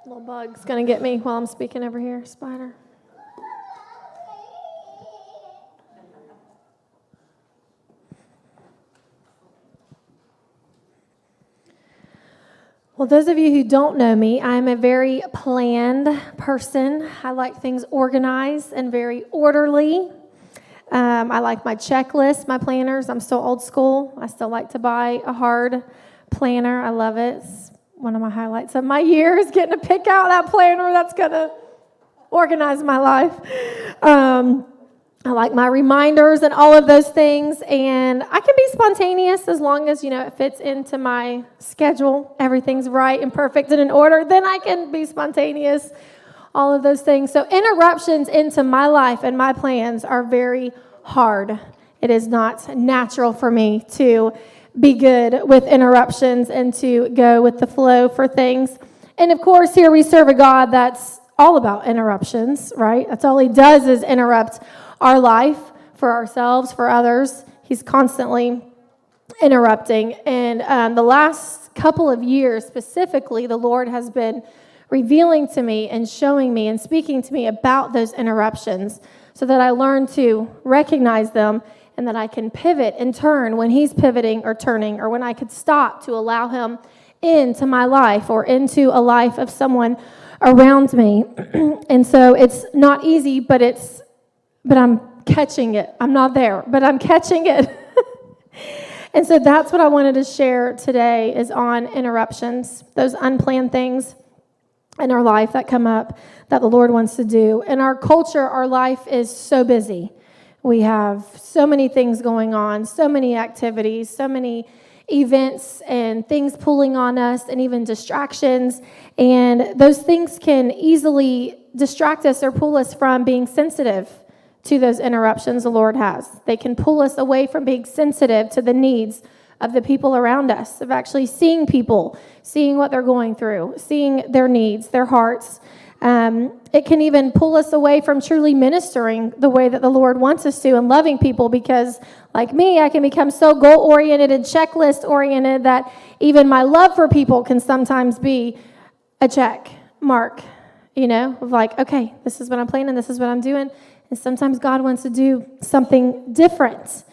Little bug's going to get me while I'm speaking over here, spider. Well, those of you who don't know me, I'm a very planned person. I like things organized and very orderly. I like my checklist, my planners. I'm still old school. I still like to buy a hard planner. I love it. It's one of my highlights of my year is getting to pick out that planner that's going to organize my life. I like my reminders and all of those things, and I can be spontaneous as long as, it fits into my schedule. Everything's right and perfect and in order, then I can be spontaneous, all of those things. So interruptions into my life and my plans are very hard. It is not natural for me to be good with interruptions and to go with the flow for things. And of course, here we serve a God that's all about interruptions, right? That's all he does is interrupt our life for ourselves, for others. He's constantly interrupting. And the last couple of years specifically, the Lord has been revealing to me and showing me and speaking to me about those interruptions so that I learn to recognize them and that I can pivot and turn when he's pivoting or turning, or when I could stop to allow him into my life or into a life of someone around me. And so it's not easy, but I'm catching it. I'm not there, but I'm catching it. And so that's what I wanted to share today is on interruptions, those unplanned things in our life that come up that the Lord wants to do. In our culture, our life is so busy. We have so many things going on, so many activities, so many events and things pulling on us, and even distractions. And those things can easily distract us or pull us from being sensitive to those interruptions the Lord has. They can pull us away from being sensitive to the needs of the people around us, of actually seeing people, seeing what they're going through, seeing their needs, their hearts. It can even pull us away from truly ministering the way that the Lord wants us to and loving people, because like me, I can become so goal-oriented and checklist-oriented that even my love for people can sometimes be a check mark, of like, okay, this is what I'm planning, this is what I'm doing. And sometimes God wants to do something different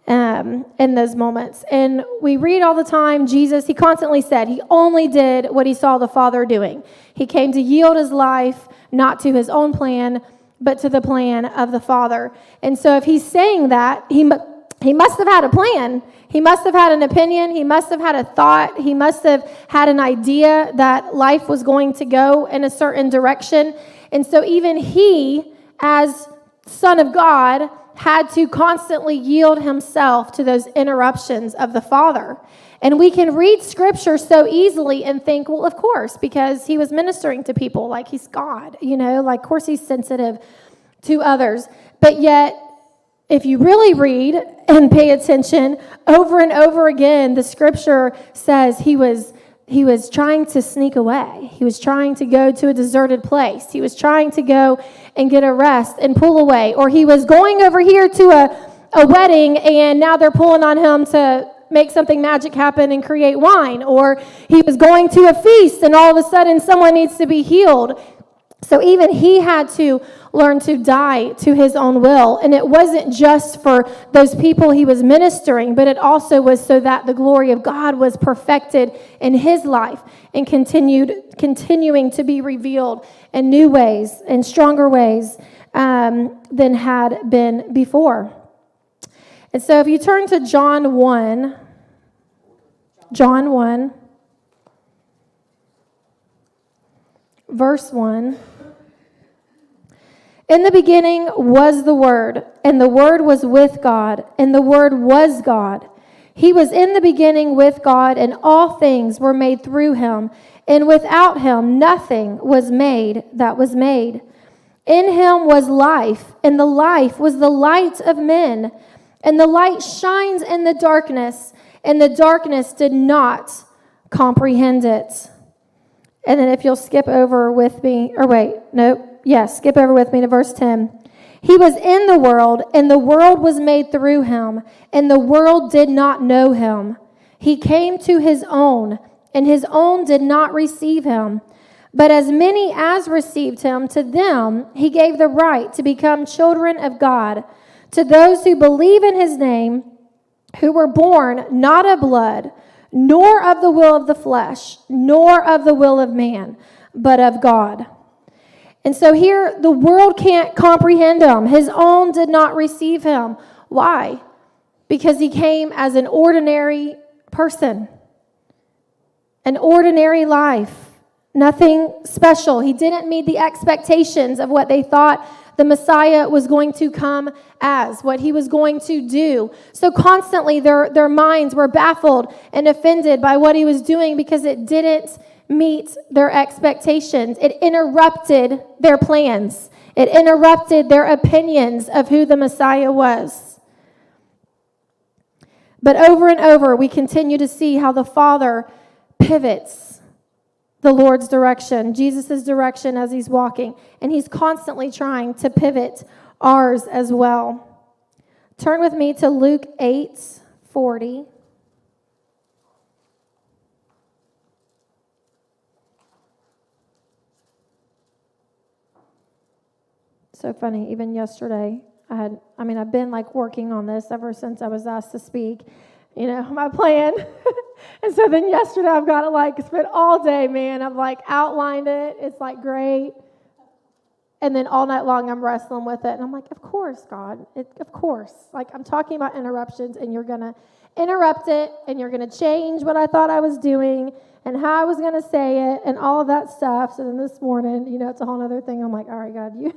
in those moments. And we read all the time, Jesus, he constantly said he only did what he saw the Father doing. He came to yield his life, not to his own plan, but to the plan of the Father. And so if he's saying that, he must have had a plan. He must have had an opinion. He must have had a thought. He must have had an idea that life was going to go in a certain direction. And so even he, as Son of God, had to constantly yield himself to those interruptions of the Father. And we can read Scripture so easily and think, well, of course, because he was ministering to people, like he's God, like, of course he's sensitive to others. But yet, if you really read and pay attention, over and over again, the Scripture says he was trying to sneak away. He was trying to go to a deserted place. He was trying to go and get a rest and pull away. Or he was going over here to a wedding, and now they're pulling on him to make something magic happen and create wine. Or he was going to a feast, and all of a sudden someone needs to be healed. So even he had to learn to die to his own will. And it wasn't just for those people he was ministering, but it also was so that the glory of God was perfected in his life and continuing to be revealed in new ways and stronger ways than had been before. And so if you turn to John 1, verse 1. In the beginning was the Word, and the Word was with God, and the Word was God. He was in the beginning with God, and all things were made through him, and without him nothing was made that was made. In him was life, and the life was the light of men. And the light shines in the darkness, and the darkness did not comprehend it. And then if you'll skip over with me, skip over with me to verse 10. He was in the world, and the world was made through him, and the world did not know him. He came to his own, and his own did not receive him. But as many as received him, to them he gave the right to become children of God, to those who believe in his name, who were born not of blood, nor of the will of the flesh, nor of the will of man, but of God. And so here, the world can't comprehend him. His own did not receive him. Why? Because he came as an ordinary person, an ordinary life, nothing special. He didn't meet the expectations of what they thought the Messiah was going to come as, what he was going to do. So constantly their minds were baffled and offended by what he was doing because it didn't meet their expectations. It interrupted their plans. It interrupted their opinions of who the Messiah was. But over and over, we continue to see how the Father pivots the Lord's direction, Jesus' direction as he's walking. And he's constantly trying to pivot ours as well. Turn with me to Luke 8:40. So funny, even yesterday, I've been like working on this ever since I was asked to speak, my plan. And so then yesterday I've got to like spend all day, man. I've like outlined it. It's like great. And then all night long I'm wrestling with it. And I'm like, of course, God, of course. Like I'm talking about interruptions and you're going to interrupt it and you're going to change what I thought I was doing and how I was going to say it and all of that stuff. So then this morning, it's a whole other thing. I'm like, all right, God, you...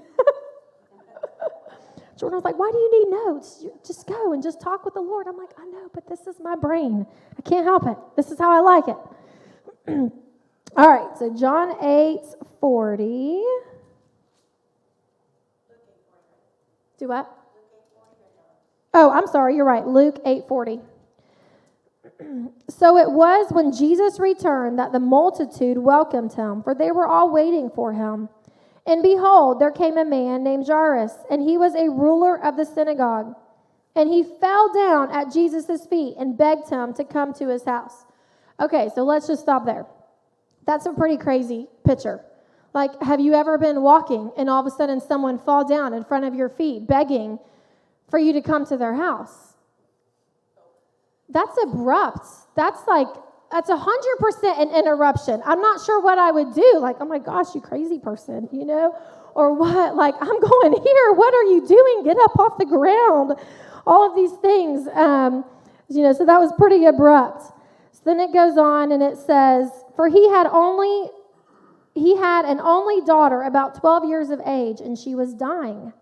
Jordan was like, why do you need notes? Just go and just talk with the Lord. I'm like, I know, but this is my brain. I can't help it. This is how I like it. All right, so John 8:40. Do what? Oh, I'm sorry, you're right. Luke 8:40. So it was when Jesus returned that the multitude welcomed him, for they were all waiting for him. And behold, there came a man named Jairus, and he was a ruler of the synagogue. And he fell down at Jesus' feet and begged him to come to his house. Okay, so let's just stop there. That's a pretty crazy picture. Like, have you ever been walking and all of a sudden someone fall down in front of your feet begging for you to come to their house? That's abrupt. That's 100% an interruption. I'm not sure what I would do. Like, oh my gosh, you crazy person, or what? Like, I'm going here. What are you doing? Get up off the ground. All of these things, so that was pretty abrupt. So then it goes on and it says, for he had an only daughter about 12 years of age, and she was dying.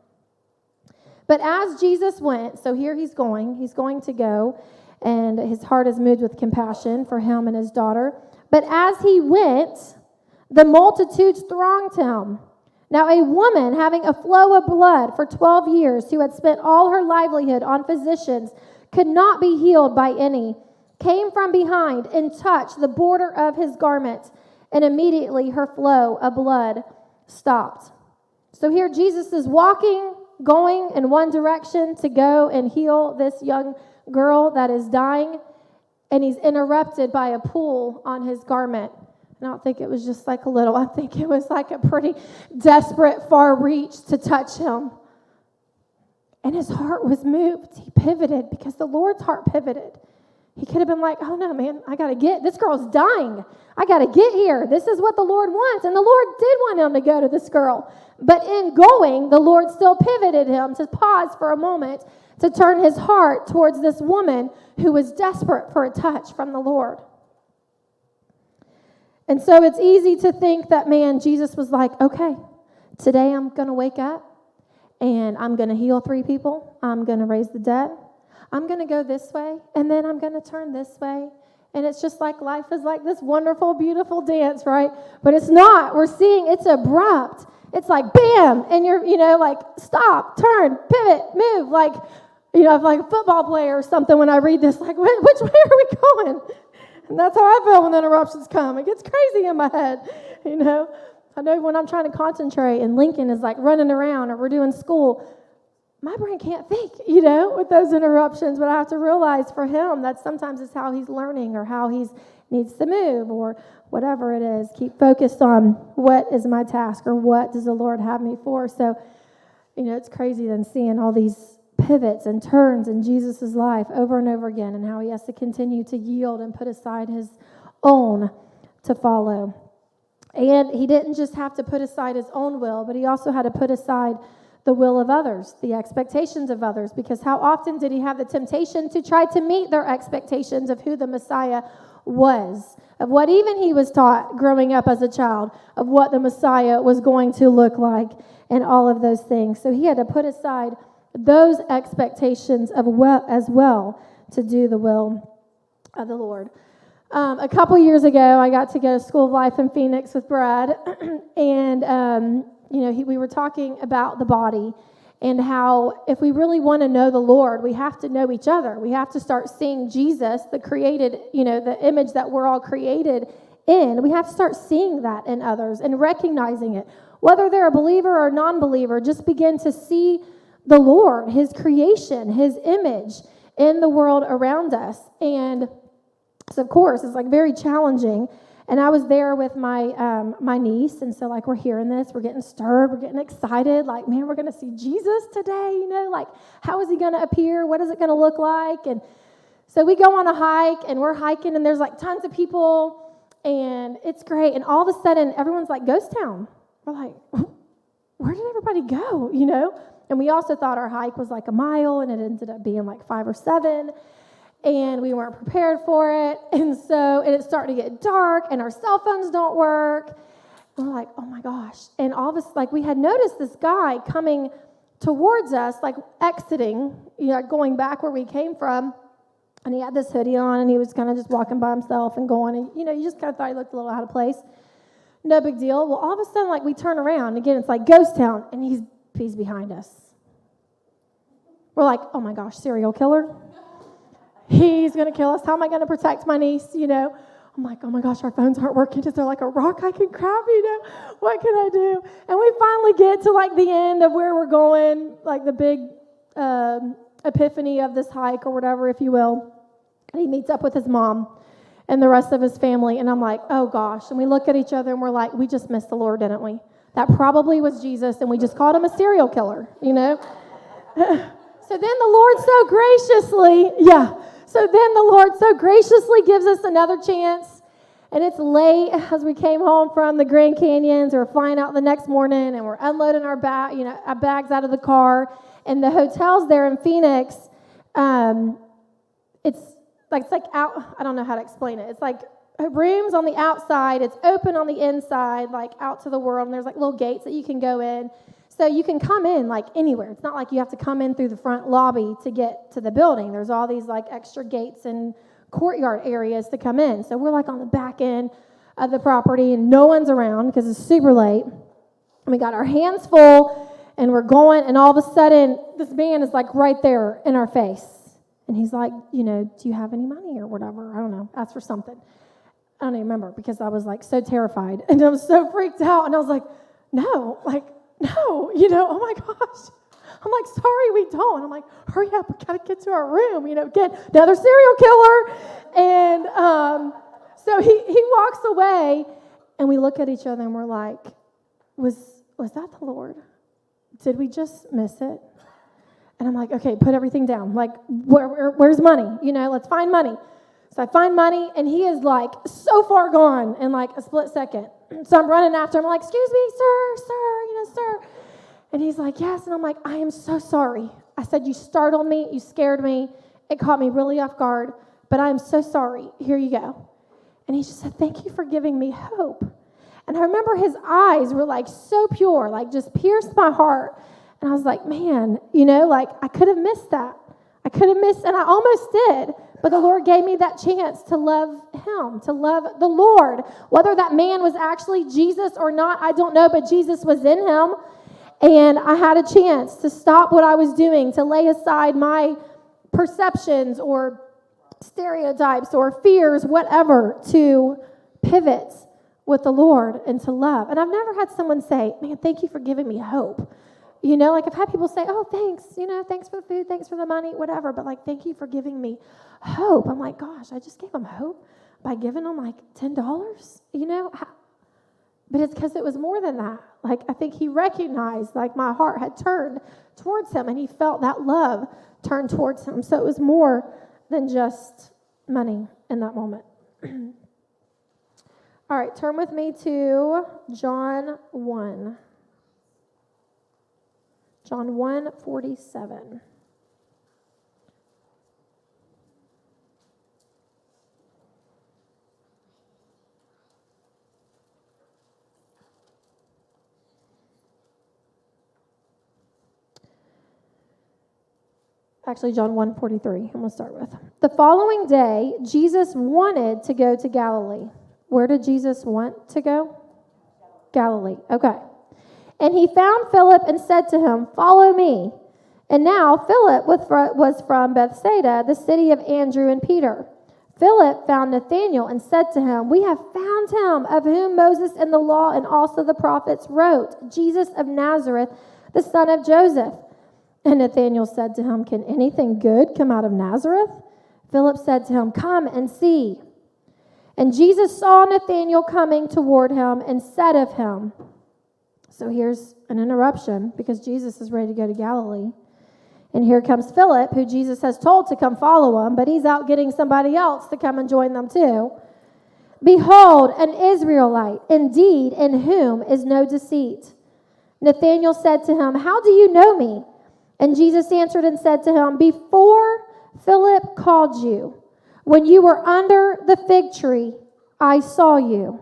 But as Jesus went, so here he's going to go, and his heart is moved with compassion for him and his daughter. But as he went, the multitudes thronged him. Now a woman having a flow of blood for 12 years, who had spent all her livelihood on physicians, could not be healed by any, came from behind and touched the border of his garment, and immediately her flow of blood stopped. So here Jesus is going in one direction to go and heal this young girl that is dying, and he's interrupted by a pull on his garment. I don't think it was just like a little. I think it was like a pretty desperate far reach to touch him. And his heart was moved. He pivoted because the Lord's heart pivoted. He could have been like, oh no, man, this girl's dying. I got to get here. This is what the Lord wants. And the Lord did want him to go to this girl. But in going, the Lord still pivoted him to pause for a moment to turn his heart towards this woman who was desperate for a touch from the Lord. And so it's easy to think that, man, Jesus was like, okay, today I'm going to wake up and I'm going to heal 3 people. I'm going to raise the dead. I'm going to go this way, and then I'm going to turn this way. And it's just like life is like this wonderful, beautiful dance, right? But it's not. We're seeing it's abrupt. It's like, bam, and you're, like, stop, turn, pivot, move, like, I'm like a football player or something when I read this, like, which way are we going? And that's how I feel when interruptions come. It gets crazy in my head, I know when I'm trying to concentrate and Lincoln is like running around or we're doing school, my brain can't think, with those interruptions. But I have to realize for him that sometimes it's how he's learning or how he needs to move or whatever it is. Keep focused on what is my task or what does the Lord have me for. So, it's crazy then seeing all these pivots and turns in Jesus' life over and over again and how he has to continue to yield and put aside his own to follow. And he didn't just have to put aside his own will, but he also had to put aside the will of others, the expectations of others, because how often did he have the temptation to try to meet their expectations of who the Messiah was, of what even he was taught growing up as a child, of what the Messiah was going to look like, and all of those things. So he had to put aside those expectations as well to do the will of the Lord. A couple years ago, I got to go to School of Life in Phoenix with Brad, and we were talking about the body and how if we really want to know the Lord, we have to know each other. We have to start seeing Jesus, the created, the image that we're all created in. We have to start seeing that in others and recognizing it. Whether they're a believer or non-believer, just begin to see the Lord, his creation, his image in the world around us. And so, of course, it's very challenging. And I was there with my niece, and so we're hearing this, we're getting stirred, we're getting excited, man, we're going to see Jesus today, how is he going to appear? What is it going to look like? And so we go on a hike, and we're hiking, and there's tons of people, and it's great. And all of a sudden, everyone's ghost town. We're like, where did everybody go? And we also thought our hike was a mile, and it ended up being 5 or 7. And we weren't prepared for it. And it's starting to get dark, and our cell phones don't work. And we're like, oh my gosh. And all of us, we had noticed this guy coming towards us, exiting, going back where we came from. And he had this hoodie on, and he was kind of just walking by himself and going. And, you just kind of thought he looked a little out of place. No big deal. Well, all of a sudden, we turn around. Again, it's ghost town, and he's behind us. We're like, oh my gosh, serial killer? He's going to kill us. How am I going to protect my niece, I'm like, oh my gosh, our phones aren't working. Is there a rock I can grab, What can I do? And we finally get to the end of where we're going, the big epiphany of this hike or whatever, if you will. And he meets up with his mom and the rest of his family. And I'm like, oh gosh. And we look at each other and we're like, we just missed the Lord, didn't we? That probably was Jesus, and we just called him a serial killer, So then the Lord so graciously gives us another chance. And it's late as we came home from the Grand Canyons. We're flying out the next morning, and we're unloading our bags out of the car. And the hotels there in Phoenix, it's out. I don't know how to explain it. It's rooms on the outside. It's open on the inside, out to the world. And there's little gates that you can go in. So you can come in anywhere. It's not like you have to come in through the front lobby to get to the building. There's all these extra gates and courtyard areas to come in. So we're on the back end of the property, and no one's around because it's super late. And we got our hands full, and we're going, and all of a sudden this man is right there in our face. And he's like, do you have any money or whatever? I don't know. Ask for something. I don't even remember because I was so terrified and I was so freaked out. And I was like, no, no, oh my gosh. I'm like, sorry, we don't. I'm like, hurry up, we got to get to our room, get another serial killer. And so he walks away, and we look at each other, and we're like, was that the Lord? Did we just miss it? And I'm like, okay, put everything down. Where's money? Let's find money. So I find money, and he is so far gone in a split second. So I'm running after him. I'm like, excuse me, sir. And he's like, yes. And I'm like, I am so sorry. I said, you startled me. You scared me. It caught me really off guard. But I am so sorry. Here you go. And he just said, thank you for giving me hope. And I remember his eyes were so pure, just pierced my heart. And I was like, man, I could have missed that. And I almost did. But the Lord gave me that chance to love him, to love the Lord. Whether that man was actually Jesus or not, I don't know, but Jesus was in him. And I had a chance to stop what I was doing, to lay aside my perceptions or stereotypes or fears, whatever, to pivot with the Lord and to love. And I've never had someone say, man, thank you for giving me hope. Like I've had people say, oh, thanks, thanks for the food, thanks for the money, whatever. But like, thank you for giving me hope. I'm like, gosh, I just gave them hope by giving them like $10, But it's because it was more than that. Like, I think he recognized like my heart had turned towards him and he felt that love turn towards him. So it was more than just money in that moment. All right, turn with me to John 1. John 1:47. Actually, John 1:43, I'm going to start with. The following day, Jesus wanted to go to Galilee. Where did Jesus want to go? Galilee. Okay. And he found Philip and said to him, follow me. And now Philip was from Bethsaida, the city of Andrew and Peter. Philip found Nathanael and said to him, we have found him of whom Moses in the law and also the prophets wrote, Jesus of Nazareth, the son of Joseph. And Nathanael said to him, can anything good come out of Nazareth? Philip said to him, come and see. And Jesus saw Nathanael coming toward him and said of him, so here's an interruption because Jesus is ready to go to Galilee. And here comes Philip, who Jesus has told to come follow him, but he's out getting somebody else to come and join them too. Behold, an Israelite, indeed, in whom is no deceit. Nathanael said to him, how do you know me? And Jesus answered and said to him, before Philip called you, when you were under the fig tree, I saw you.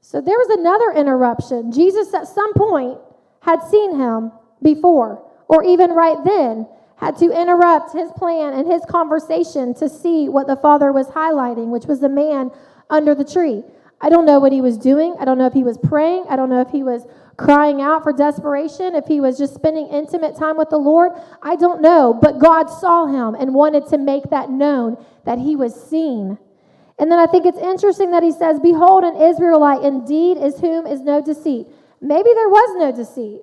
So there was another interruption. Jesus at some point had seen him before, or even right then, had to interrupt his plan and his conversation to see what the Father was highlighting, which was the man under the tree. I don't know what he was doing. I don't know if he was praying. I don't know if he was crying out for desperation, if he was just spending intimate time with the Lord. I don't know, but God saw him and wanted to make that known that he was seen. And then I think it's interesting that he says, behold, an Israelite indeed is whom is no deceit. Maybe there was no deceit,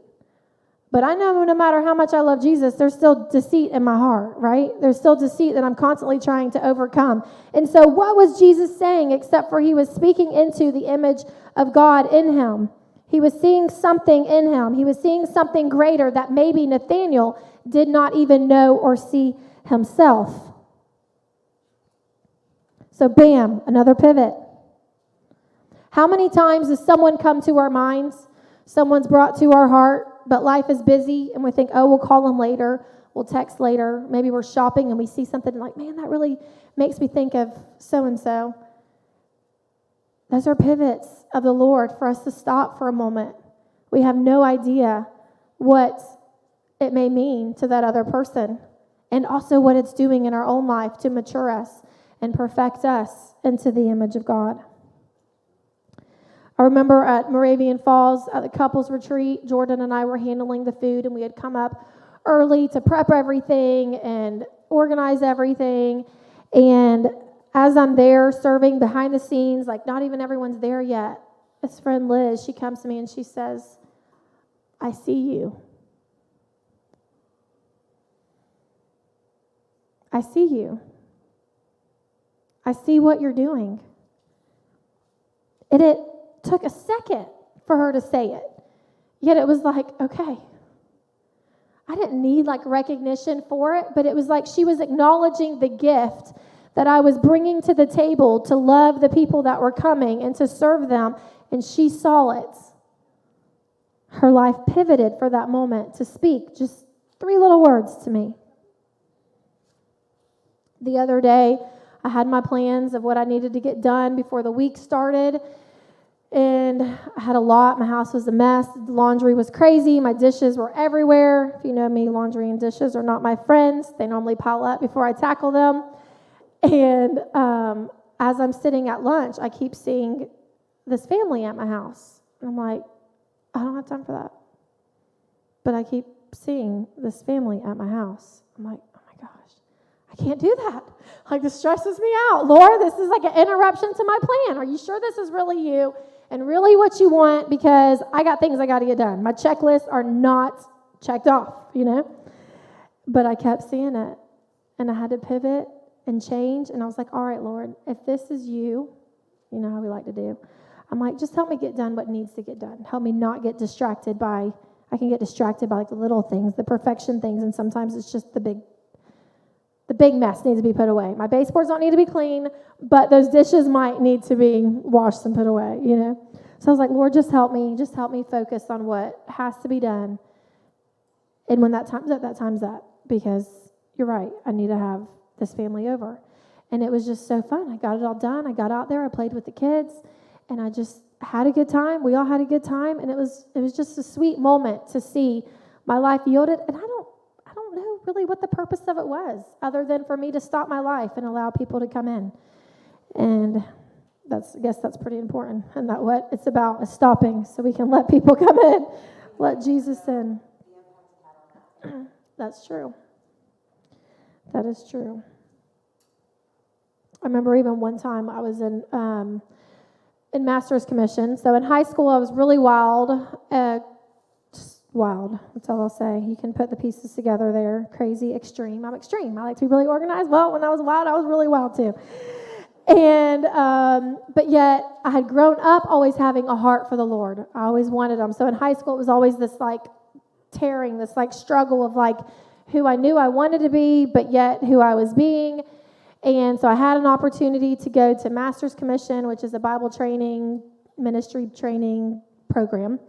but I know no matter how much I love Jesus, there's still deceit in my heart, right? There's still deceit that I'm constantly trying to overcome. And so what was Jesus saying except for he was speaking into the image of God in him? He was seeing something in him. He was seeing something greater that maybe Nathanael did not even know or see himself. So bam, another pivot. How many times does someone come to our minds? Someone's brought to our heart, but life is busy and we think, oh, we'll call them later. We'll text later. Maybe we're shopping and we see something like, man, that really makes me think of so-and-so. Those are pivots of the Lord for us to stop for a moment. We have no idea what it may mean to that other person and also what it's doing in our own life to mature us and perfect us into the image of God. I remember at Moravian Falls at the couples retreat, Jordan and I were handling the food and we had come up early to prep everything and organize everything. And as I'm there serving behind the scenes, like not even everyone's there yet, this friend Liz, she comes to me and she says, I see you. I see you. I see what you're doing. And it took a second for her to say it. Yet it was like, okay. I didn't need like recognition for it, but it was like she was acknowledging the gift that I was bringing to the table to love the people that were coming and to serve them, and she saw it. Her life pivoted for that moment to speak just 3 little words to me. The other day, I had my plans of what I needed to get done before the week started, and I had a lot. My house was a mess. The laundry was crazy. My dishes were everywhere. If you know me, laundry and dishes are not my friends. They normally pile up before I tackle them. And as I'm sitting at lunch, I keep seeing this family at my house. And I'm like, I don't have time for that. But I keep seeing this family at my house. I'm like, oh my gosh, I can't do that. Like, this stresses me out. Lord, this is like an interruption to my plan. Are you sure this is really you? and really what you want, because I got things I got to get done. My checklists are not checked off, But I kept seeing it, and I had to pivot and change, and I was like, all right, Lord, if this is you, you know how we like to do. I'm like, just help me get done what needs to get done. Help me not get distracted by, I can get distracted by like the little things, the perfection things, and sometimes it's just the big mess needs to be put away. My baseboards don't need to be clean, but those dishes might need to be washed and put away, So I was like, Lord, just help me focus on what has to be done. And when that time's up, because you're right, I need to have this family over. And it was just so fun. I got it all done. I got out there, I played with the kids, and I just had a good time. We all had a good time, and it was just a sweet moment to see my life yielded. And I don't know really what the purpose of it was, other than for me to stop my life and allow people to come in. And I guess that's pretty important. And that what it's about is stopping so we can let people come in, let Jesus in. That's true. That is true. I remember even one time I was in Master's Commission. So in high school, I was really wild. Just wild. That's all I'll say. You can put the pieces together there. Crazy, extreme. I'm extreme. I like to be really organized. Well, when I was wild, I was really wild too. And but yet I had grown up always having a heart for the Lord. I always wanted Him. So in high school, it was always this this struggle of who I knew I wanted to be, but yet who I was being. And so I had an opportunity to go to Master's Commission, which is a Bible training, ministry training program.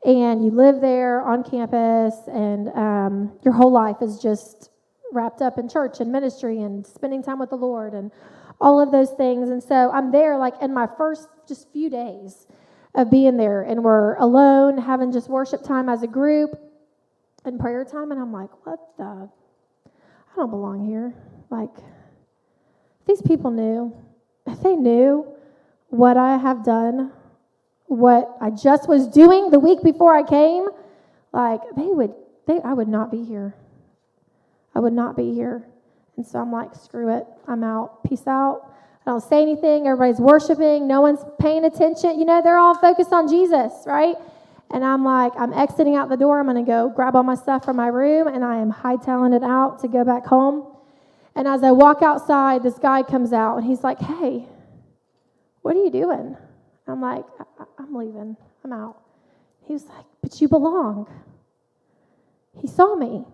And you live there on campus, and your whole life is just wrapped up in church and ministry and spending time with the Lord and all of those things. And so I'm there in my first just few days of being there, and we're alone, having just worship time as a group and prayer time. And I'm like, I don't belong here. These people knew, if they knew what I have done, what I just was doing the week before I came, I would not be here. I would not be here. And so I'm like, screw it. I'm out. Peace out. I don't say anything. Everybody's worshiping. No one's paying attention. They're all focused on Jesus, right? And I'm like, I'm exiting out the door. I'm going to go grab all my stuff from my room, and I am hightailing it out to go back home. And as I walk outside, this guy comes out, and he's like, hey, what are you doing? I'm like, I'm leaving. I'm out. He was like, but you belong. He saw me.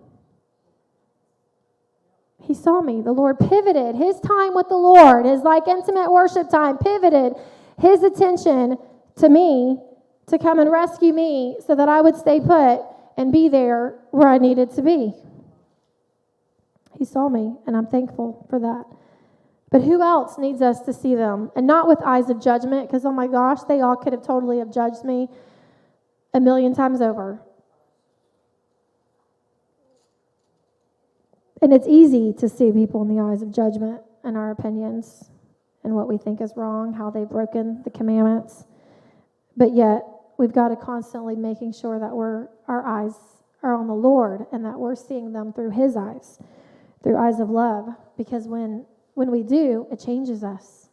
He saw me. The Lord pivoted his time with the Lord, his intimate worship time, pivoted his attention to me to come and rescue me so that I would stay put and be there where I needed to be. He saw me, and I'm thankful for that. But who else needs us to see them? And not with eyes of judgment, because, oh my gosh, they all could have totally have judged me a million times over. And it's easy to see people in the eyes of judgment and our opinions and what we think is wrong, how they've broken the commandments. But yet, we've got to constantly making sure that our eyes are on the Lord and that we're seeing them through His eyes, through eyes of love. Because when we do, it changes us.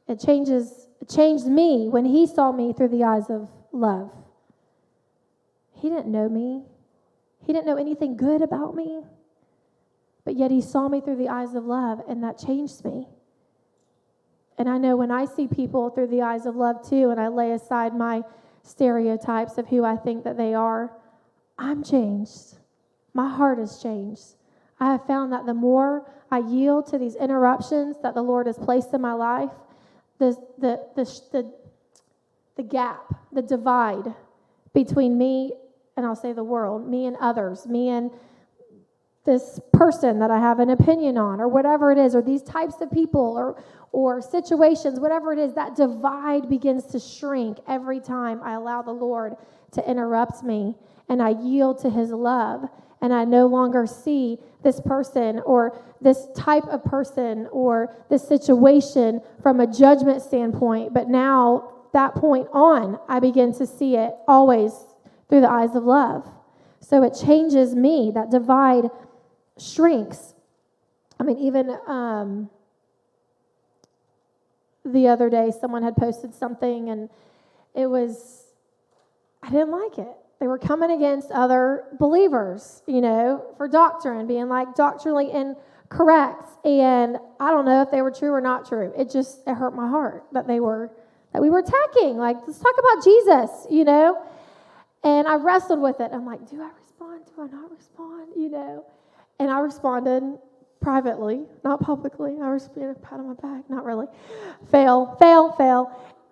It changed me when He saw me through the eyes of love. He didn't know me. He didn't know anything good about me. But yet He saw me through the eyes of love, and that changed me. And I know when I see people through the eyes of love too, and I lay aside my stereotypes of who I think that they are, I'm changed. My heart has changed. I have found that the more I yield to these interruptions that the Lord has placed in my life, the gap, the divide between me and I'll say the world, me and others, me and this person that I have an opinion on, or whatever it is, or these types of people, or situations, whatever it is, that divide begins to shrink every time I allow the Lord to interrupt me and I yield to His love, and I no longer see this person or this type of person or this situation from a judgment standpoint, but now that point on, I begin to see it always through the eyes of love. So it changes me. That divide shrinks. I mean, even the other day someone had posted something, and I didn't like it. They were coming against other believers, for doctrine, being like doctrinally incorrect. And I don't know if they were true or not true. It hurt my heart that we were attacking. Like, let's talk about Jesus, And I wrestled with it. I'm like, do I respond? Do I not respond? And I responded privately, not publicly. I was being a pat on my back, not really. Fail.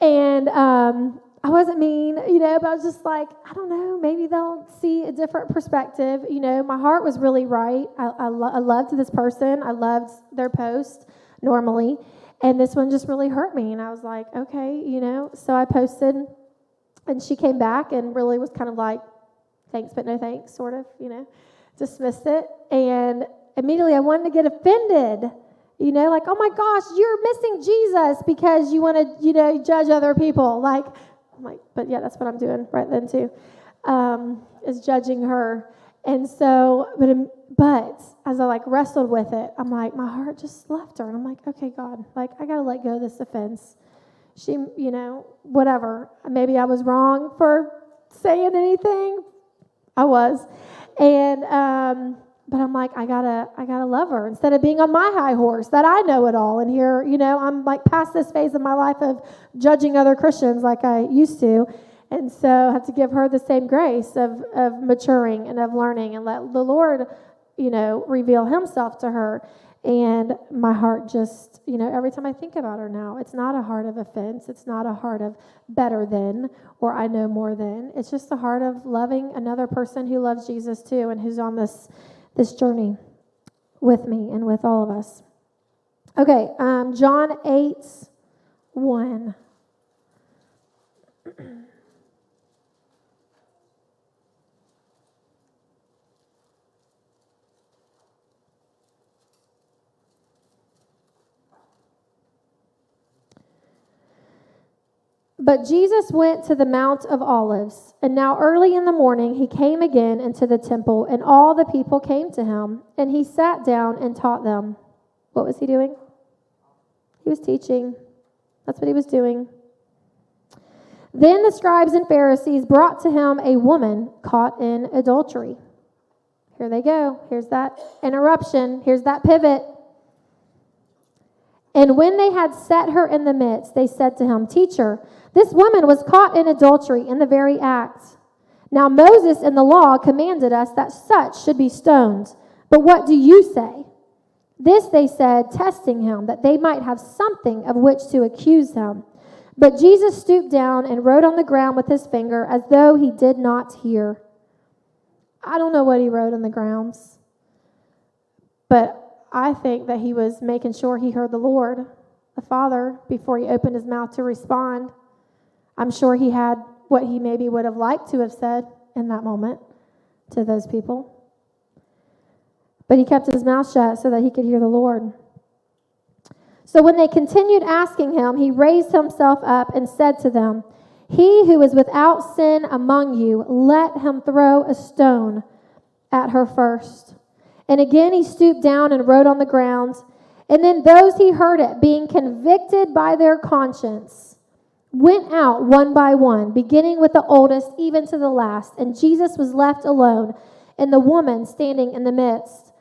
And I wasn't mean, but I was just like, I don't know, maybe they'll see a different perspective. My heart was really right. I loved this person. I loved their post normally. And this one just really hurt me. And I was like, okay, So I posted, and she came back and really was kind of like, thanks, but no thanks, sort of, dismissed it. And immediately I wanted to get offended, like, oh my gosh, you're missing Jesus because you want to, judge other people. Like, I'm like, but yeah, that's what I'm doing right then too, is judging her. And so, but as I wrestled with it, I'm like, my heart just left her. And I'm like, okay, God, I got to let go of this offense. She, whatever. Maybe I was wrong for saying anything. I was. And, but I'm like, I gotta love her instead of being on my high horse that I know it all. And here, I'm past this phase of my life of judging other Christians like I used to. And so I have to give her the same grace of maturing and of learning and let the Lord, reveal himself to her. And my heart just, every time I think about her now, it's not a heart of offense. It's not a heart of better than or I know more than. It's just the heart of loving another person who loves Jesus too and who's on this journey with me and with all of us. Okay, John 8:1. But Jesus went to the Mount of Olives, and now early in the morning he came again into the temple, and all the people came to him, and he sat down and taught them. What was he doing? He was teaching. That's what he was doing. Then the scribes and Pharisees brought to him a woman caught in adultery. Here they go. Here's that interruption. Here's that pivot. And when they had set her in the midst, they said to him, Teacher, this woman was caught in adultery in the very act. Now Moses in the law commanded us that such should be stoned. But what do you say? This they said, testing him, that they might have something of which to accuse him. But Jesus stooped down and wrote on the ground with his finger as though he did not hear. I don't know what he wrote on the grounds, but I think that he was making sure he heard the Lord, the Father, before he opened his mouth to respond. I'm sure he had what he maybe would have liked to have said in that moment to those people. But he kept his mouth shut so that he could hear the Lord. So when they continued asking him, he raised himself up and said to them, He who is without sin among you, let him throw a stone at her first. And again he stooped down and wrote on the ground. And then those he heard it, being convicted by their conscience, went out one by one, beginning with the oldest even to the last. And Jesus was left alone, and the woman standing in the midst.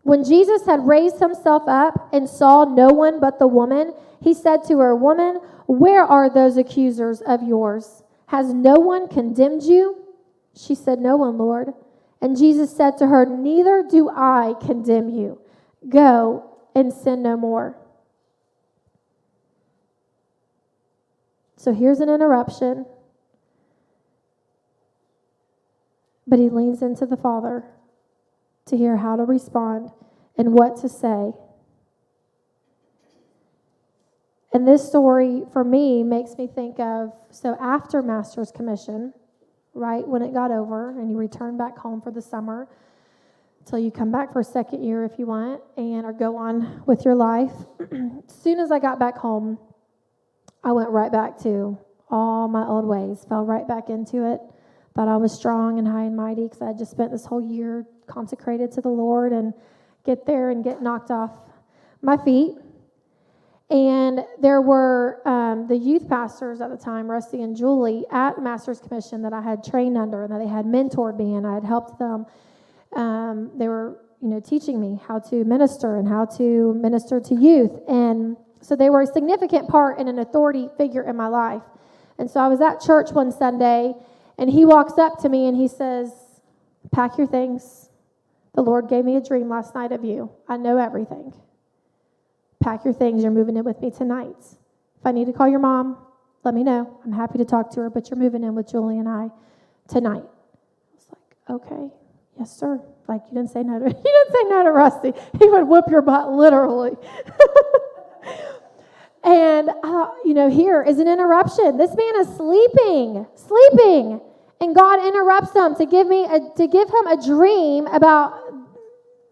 When Jesus had raised himself up and saw no one but the woman, he said to her, Woman, where are those accusers of yours? Has no one condemned you? She said, No one, Lord. And Jesus said to her, Neither do I condemn you. Go and sin no more. So here's an interruption. But he leans into the Father to hear how to respond and what to say. And this story, for me, makes me think of, so after Master's Commission, right, when it got over, and you return back home for the summer, till you come back for a second year if you want, and or go on with your life. As soon as I got back home, I went right back to all my old ways, fell right back into it, thought I was strong and high and mighty because I had just spent this whole year consecrated to the Lord, and get there and get knocked off my feet. And there were the youth pastors at the time, Rusty and Julie, at Master's Commission that I had trained under and that they had mentored me, and I had helped them. They were, teaching me how to minister and how to minister to youth. And so they were a significant part and an authority figure in my life. And so I was at church one Sunday, and he walks up to me and he says, "Pack your things. The Lord gave me a dream last night of you. I know everything. Pack your things. You're moving in with me tonight. If I need to call your mom, let me know. I'm happy to talk to her, but you're moving in with Julie and I tonight." I was like, "Okay, yes, sir." Like, you didn't say no to Rusty. He would whoop your butt, literally. And, here is an interruption. This man is sleeping. And God interrupts him to give him a dream about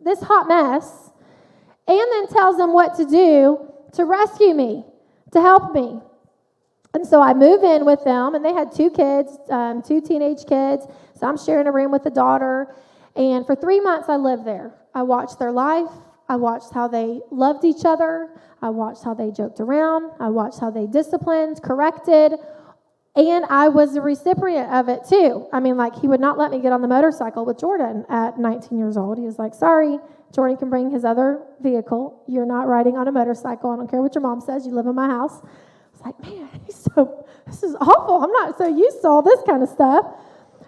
this hot mess, and then tells him what to do to rescue me, to help me. And so I move in with them, and they had 2 kids, 2 teenage kids. So I'm sharing a room with the daughter. And for 3 months, I lived there. I watched their life. I watched how they loved each other. I watched how they joked around. I watched how they disciplined, corrected. And I was a recipient of it, too. I mean, he would not let me get on the motorcycle with Jordan at 19 years old. He was like, "Sorry, Jordan can bring his other vehicle. You're not riding on a motorcycle. I don't care what your mom says. You live in my house." I was like, man, this is awful. I'm not so used to all this kind of stuff.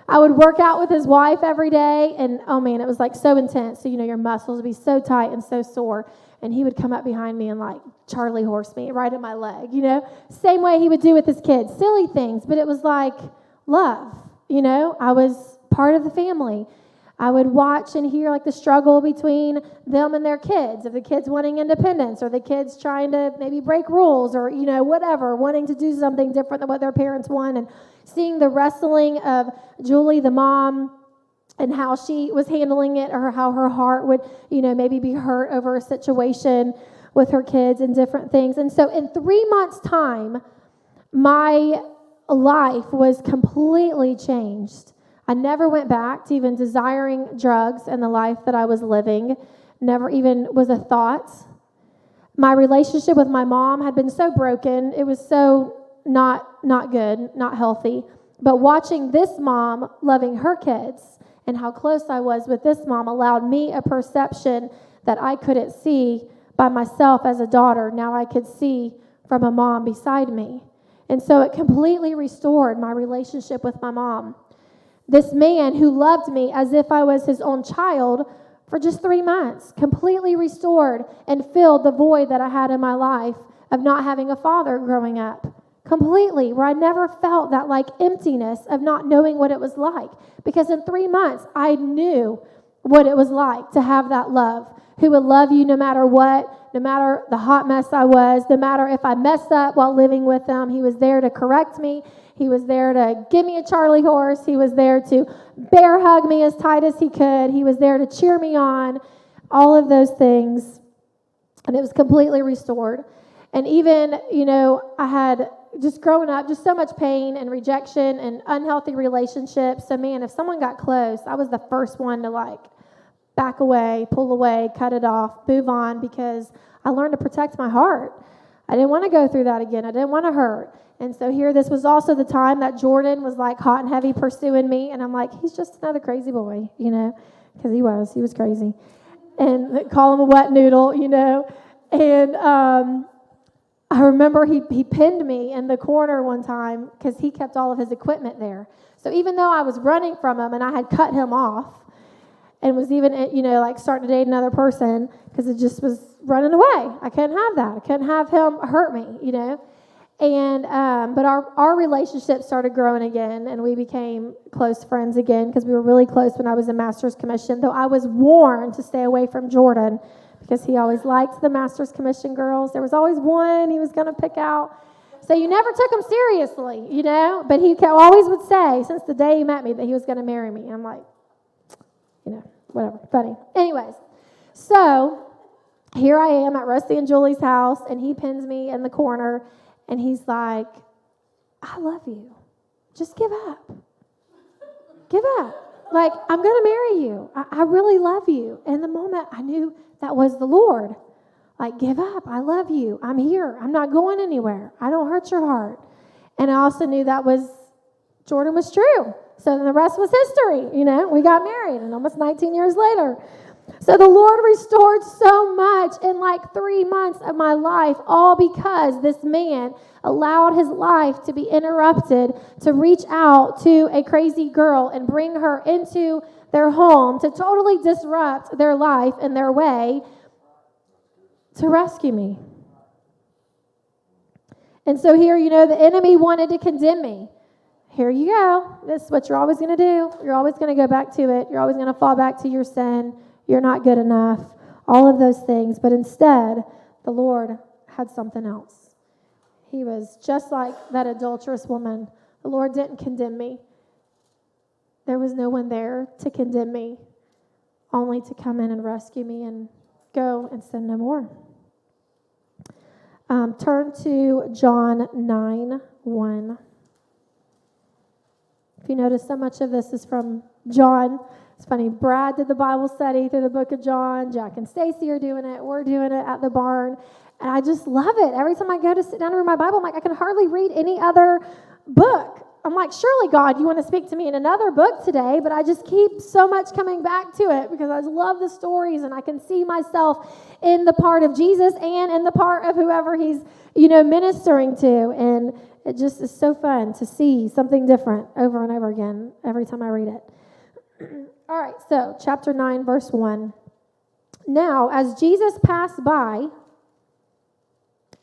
I would work out with his wife every day, and, oh, man, it was, so intense. So, your muscles would be so tight and so sore. And he would come up behind me and, Charlie horse me right in my leg, Same way he would do with his kids. Silly things, but it was love, I was part of the family. I would watch and hear, the struggle between them and their kids, of the kids wanting independence, or the kids trying to maybe break rules, or, whatever, wanting to do something different than what their parents want, and seeing the wrestling of Julie, the mom, and how she was handling it, or how her heart would, maybe be hurt over a situation with her kids and different things. And so in 3 months' time, my life was completely changed. I never went back to even desiring drugs in the life that I was living. Never even was a thought. My relationship with my mom had been so broken. It was so not good, not healthy. But watching this mom loving her kids and how close I was with this mom allowed me a perception that I couldn't see by myself as a daughter. Now I could see from a mom beside me. And so it completely restored my relationship with my mom. This man who loved me as if I was his own child for just 3 months completely restored and filled the void that I had in my life of not having a father growing up. Completely, where I never felt that emptiness of not knowing what it was like. Because in 3 months, I knew what it was like to have that love, who would love you no matter what, no matter the hot mess I was, no matter if I messed up while living with them. He was there to correct me. He was there to give me a Charlie horse. He was there to bear hug me as tight as he could. He was there to cheer me on, all of those things. And it was completely restored. And even, I had just growing up, just so much pain and rejection and unhealthy relationships. So, man, if someone got close, I was the first one to back away, pull away, cut it off, move on, because I learned to protect my heart. I didn't want to go through that again. I didn't want to hurt. And so this was also the time that Jordan was hot and heavy pursuing me. And I'm like, he's just another crazy boy, because he was crazy. And call him a wet noodle, And I remember he pinned me in the corner one time because he kept all of his equipment there. So even though I was running from him and I had cut him off and was even, starting to date another person because it just was running away. I couldn't have that. I couldn't have him hurt me, And, but our relationship started growing again, and we became close friends again because we were really close when I was in Master's Commission, though I was warned to stay away from Jordan because he always liked the Master's Commission girls. There was always one he was going to pick out. So you never took him seriously, But he always would say, since the day he met me, that he was going to marry me. I'm like, whatever, funny. Anyways, so here I am at Rusty and Julie's house, and he pins me in the corner. And he's like, "I love you. Just give up. Give up. I'm going to marry you. I really love you." And the moment I knew that was the Lord. Like, give up. I love you. I'm here. I'm not going anywhere. I don't hurt your heart. And I also knew that Jordan was true. So then the rest was history. We got married, and almost 19 years later. So the Lord restored so much in like 3 months of my life, all because this man allowed his life to be interrupted to reach out to a crazy girl and bring her into their home to totally disrupt their life and their way to rescue me. And so here, the enemy wanted to condemn me. Here you go. This is what you're always going to do. You're always going to go back to it. You're always going to fall back to your sin. You're not good enough. All of those things. But instead, the Lord had something else. He was just like that adulterous woman. The Lord didn't condemn me. There was no one there to condemn me, only to come in and rescue me and go and sin no more. Turn to John 9:1. If you notice, so much of this is from John. It's funny, Brad did the Bible study through the book of John. Jack and Stacy are doing it. We're doing it at the barn. And I just love it. Every time I go to sit down and read my Bible, I'm like, I can hardly read any other book. I'm like, surely, God, you want to speak to me in another book today, but I just keep so much coming back to it because I love the stories, and I can see myself in the part of Jesus and in the part of whoever he's, ministering to. And it just is so fun to see something different over and over again every time I read it. All right, so chapter 9, verse 1. Now, as Jesus passed by,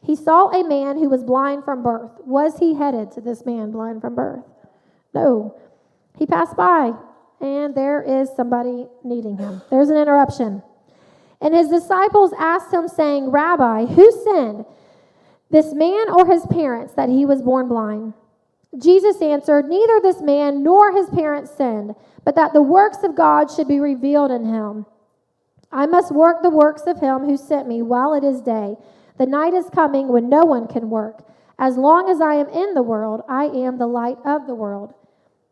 he saw a man who was blind from birth. Was he headed to this man blind from birth? No. He passed by, and there is somebody needing him. There's an interruption. And his disciples asked him, saying, Rabbi, who sinned, this man or his parents, that he was born blind? Jesus answered, neither this man nor his parents sinned, but that the works of God should be revealed in him. I must work the works of him who sent me while it is day. The night is coming when no one can work. As long as I am in the world, I am the light of the world.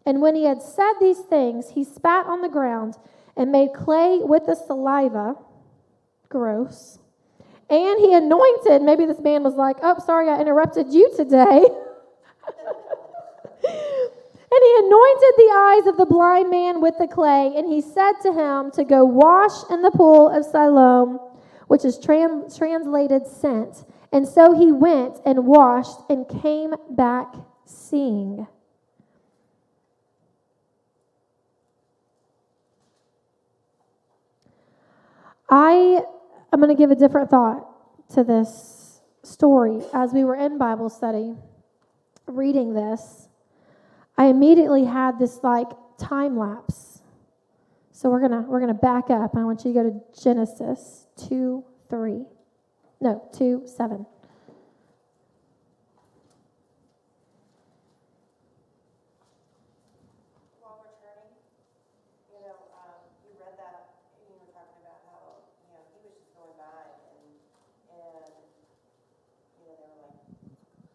And when he had said these things, he spat on the ground and made clay with the saliva. Gross. And he anointed, maybe this man was like, oh, sorry, I interrupted you today. And he anointed the eyes of the blind man with the clay, and he said to him to go wash in the pool of Siloam, which is translated sent. And so he went and washed and came back seeing. I'm going to give a different thought to this story. As we were in Bible study, reading this, I immediately had this time lapse. So we're gonna back up, and I want you to go to Genesis 2:7. While we're turning, you read that, and you were talking about how, he was just going by, and they were like,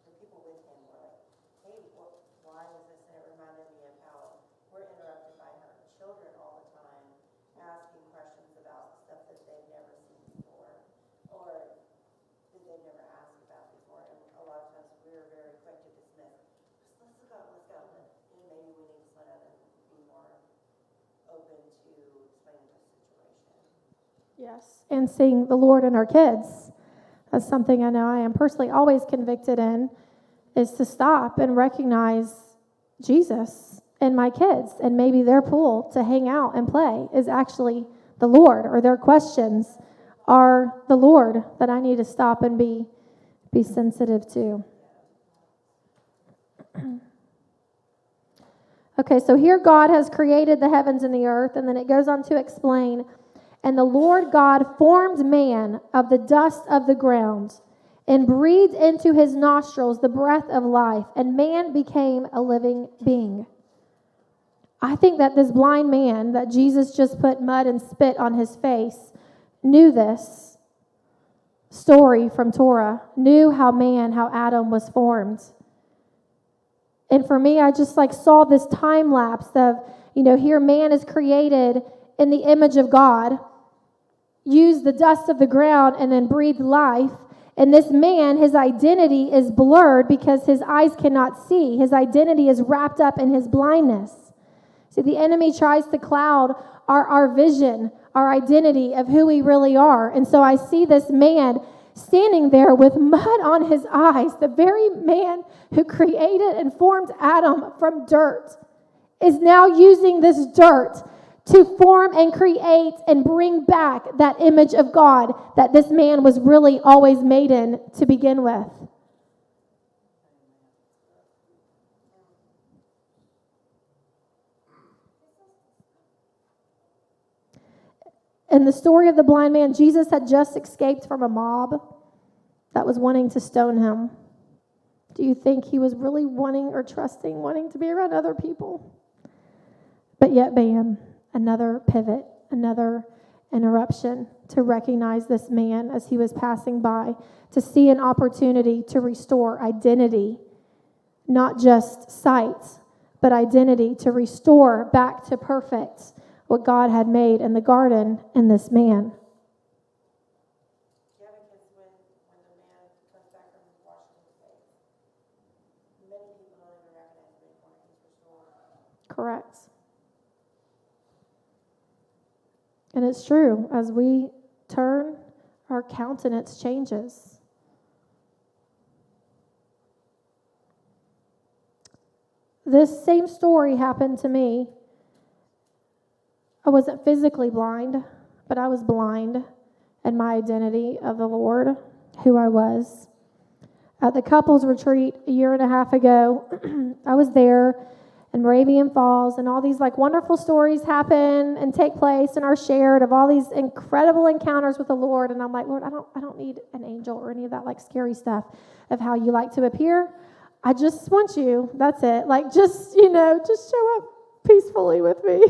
the people with him were like, hey, why is this? And it reminded me of how we're interrupted by our children all the time, asking questions about stuff that they've never seen before, or that they've never asked about before. And a lot of times we're very quick to dismiss, let's go. And maybe we need to slow down and be more open to explaining the situation. Yes, and seeing the Lord in our kids. That's something I know I am personally always convicted in, is to stop and recognize Jesus in my kids, and maybe their pool to hang out and play is actually the Lord, or their questions are the Lord that I need to stop and be sensitive to. Okay, so here God has created the heavens and the earth, and then it goes on to explain, and the Lord God formed man of the dust of the ground and breathed into his nostrils the breath of life, and man became a living being. I think that this blind man that Jesus just put mud and spit on his face knew this story from Torah, knew how Adam was formed. And for me, I just saw this time lapse of, here man is created in the image of God, used the dust of the ground and then breathed life. And this man, his identity is blurred because his eyes cannot see. His identity is wrapped up in his blindness. See, the enemy tries to cloud our vision, our identity of who we really are. And so I see this man standing there with mud on his eyes. The very man who created and formed Adam from dirt is now using this dirt to form and create and bring back that image of God that this man was really always made in to begin with. In the story of the blind man, Jesus had just escaped from a mob that was wanting to stone him. Do you think he was really wanting to be around other people? But yet, bam, another pivot, another interruption to recognize this man as he was passing by, to see an opportunity to restore identity, not just sight, but identity, to restore back to perfect what God had made in the garden in this man. Yeah, because when the man comes back from washing his face, many people don't even recognize him anymore. He's restored. Correct. And it's true. As we turn, our countenance changes. This same story happened to me. I wasn't physically blind, but I was blind in my identity of the Lord, who I was. At the couples retreat a year and a half ago, I was there in Moravian Falls, and all these wonderful stories happen and take place and are shared of all these incredible encounters with the Lord. And I'm like, Lord, I don't need an angel or any of that scary stuff of how you like to appear. I just want you. That's it. Just show up peacefully with me.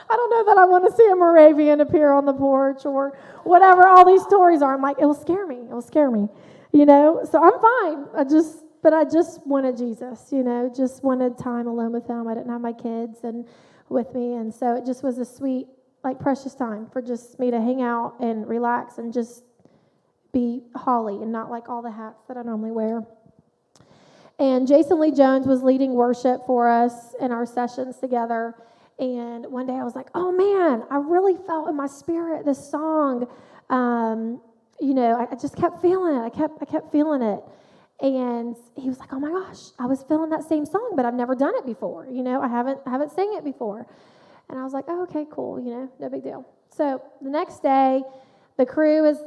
I don't know that I want to see a Moravian appear on the porch or whatever all these stories are. I'm like, it will scare me. So I'm fine. I just wanted Jesus, just wanted time alone with him. I didn't have my kids and with me. And so it just was a sweet, precious time for just me to hang out and relax and just be Holly and not all the hats that I normally wear. And Jason Lee Jones was leading worship for us in our sessions together. And one day I was like, oh man, I really felt in my spirit this song. I just kept feeling it. I kept feeling it. And he was like, oh my gosh, I was feeling that same song, but I've never done it before. I haven't sang it before. And I was like, oh, okay, cool, no big deal. So the next day, the crew is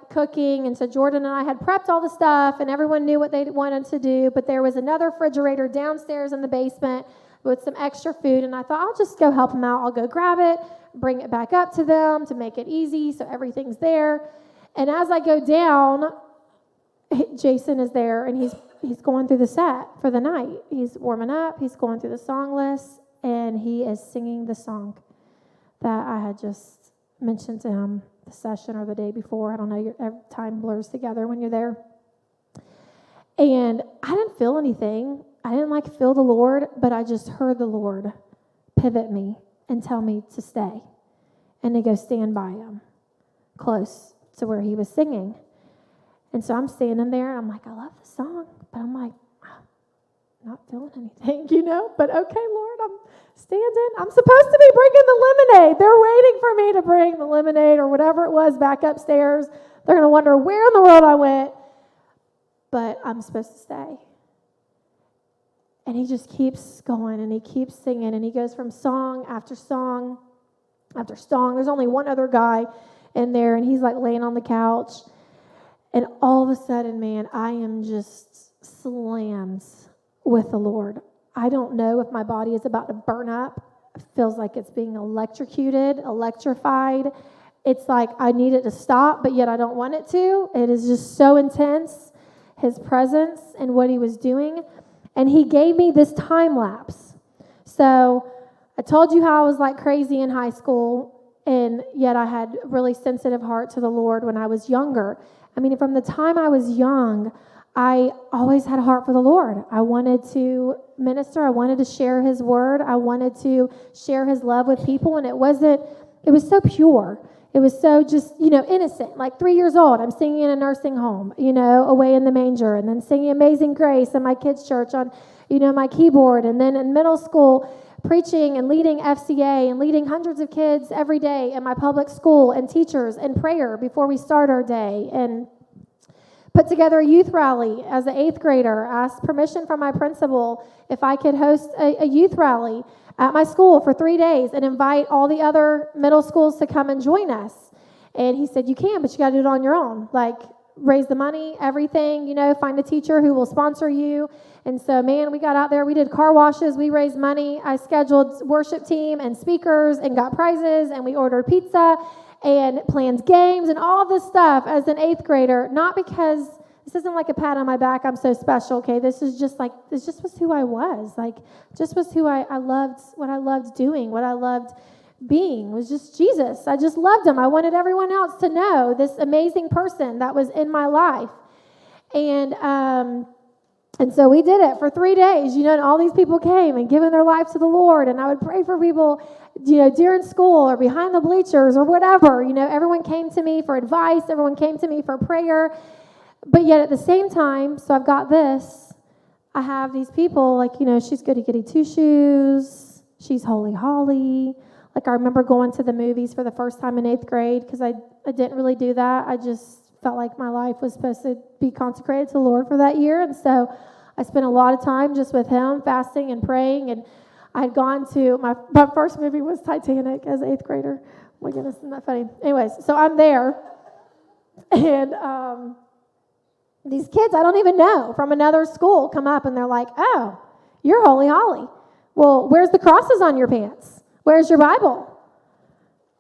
cooking. And so Jordan and I had prepped all the stuff and everyone knew what they wanted to do. But there was another refrigerator downstairs in the basement with some extra food, and I thought, I'll just go help them out. I'll go grab it, bring it back up to them to make it easy so everything's there. And as I go down, Jason is there, and he's going through the set for the night. He's warming up, he's going through the song list, and he is singing the song that I had just mentioned to him the session or the day before. I don't know, your time blurs together when you're there. And I didn't feel anything. I didn't feel the Lord, but I just heard the Lord pivot me and tell me to stay and to go stand by him close to where he was singing. And so I'm standing there and I'm like, I love the song, but I'm like, I'm not feeling anything, but okay, Lord, I'm standing. I'm supposed to be bringing the lemonade. They're waiting for me to bring the lemonade or whatever it was back upstairs. They're going to wonder where in the world I went, but I'm supposed to stay. And he just keeps going, and he keeps singing, and he goes from song after song after song. There's only one other guy in there, and he's laying on the couch. And all of a sudden, man, I am just slammed with the Lord. I don't know if my body is about to burn up. It feels like it's being electrocuted, electrified. It's like I need it to stop, but yet I don't want it to. It is just so intense, his presence and what he was doing. And he gave me this time lapse. So I told you how I was crazy in high school, and yet I had a really sensitive heart to the Lord when I was younger. I mean, from the time I was young, I always had a heart for the Lord. I wanted to minister. I wanted to share his word. I wanted to share his love with people, and it was so pure. It was so just, innocent, like 3 years old. I'm singing in a nursing home, away in the manger, and then singing Amazing Grace in my kids' church on, my keyboard. And then in middle school, preaching and leading FCA and leading hundreds of kids every day in my public school, and teachers and prayer before we start our day, and put together a youth rally as an 8th grader, asked permission from my principal if I could host a youth rally at my school for 3 days and invite all the other middle schools to come and join us. And he said, you can, but you got to do it on your own. Like, raise the money, everything, find a teacher who will sponsor you. And so, man, we got out there. We did car washes. We raised money. I scheduled worship team and speakers and got prizes, and we ordered pizza and planned games and all this stuff as an 8th grader, not because this isn't like a pat on my back, I'm so special, okay? This just was who I was. Like, just was who I loved, what I loved doing, what I loved being was just Jesus. I just loved him. I wanted everyone else to know this amazing person that was in my life. And so we did it for 3 days, and all these people came and given their life to the Lord, and I would pray for people, during school or behind the bleachers or whatever. Everyone came to me for advice. Everyone came to me for prayer. But yet at the same time, so I've got this, I have these people, like, she's Goody Goody Two-Shoes, she's Holy Holly. Like, I remember going to the movies for the first time in 8th grade because I didn't really do that. I just felt like my life was supposed to be consecrated to the Lord for that year. And so I spent a lot of time just with him, fasting and praying. And I had gone to, my first movie was Titanic as an 8th grader. Oh my goodness, isn't that funny? Anyways, so I'm there. And these kids I don't even know from another school come up and they're like, oh, you're Holy Holly. Well, where's the crosses on your pants? Where's your Bible?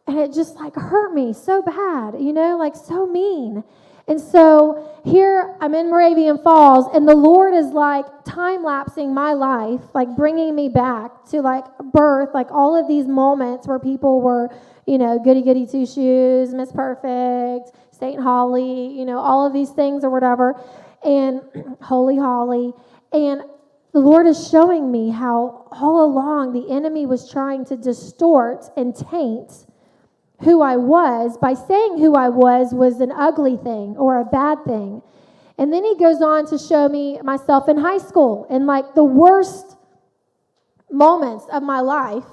And it just like hurt me so bad, like so mean. And so here I'm in Moravian Falls, and the Lord is like time-lapsing my life, like bringing me back to like birth, like all of these moments where people were, Goody Goody Two-Shoes, Miss Perfect, St. Holly, all of these things or whatever, and Holy Holly. And the Lord is showing me how all along the enemy was trying to distort and taint who I was by saying who I was an ugly thing or a bad thing. And then he goes on to show me myself in high school in like the worst moments of my life.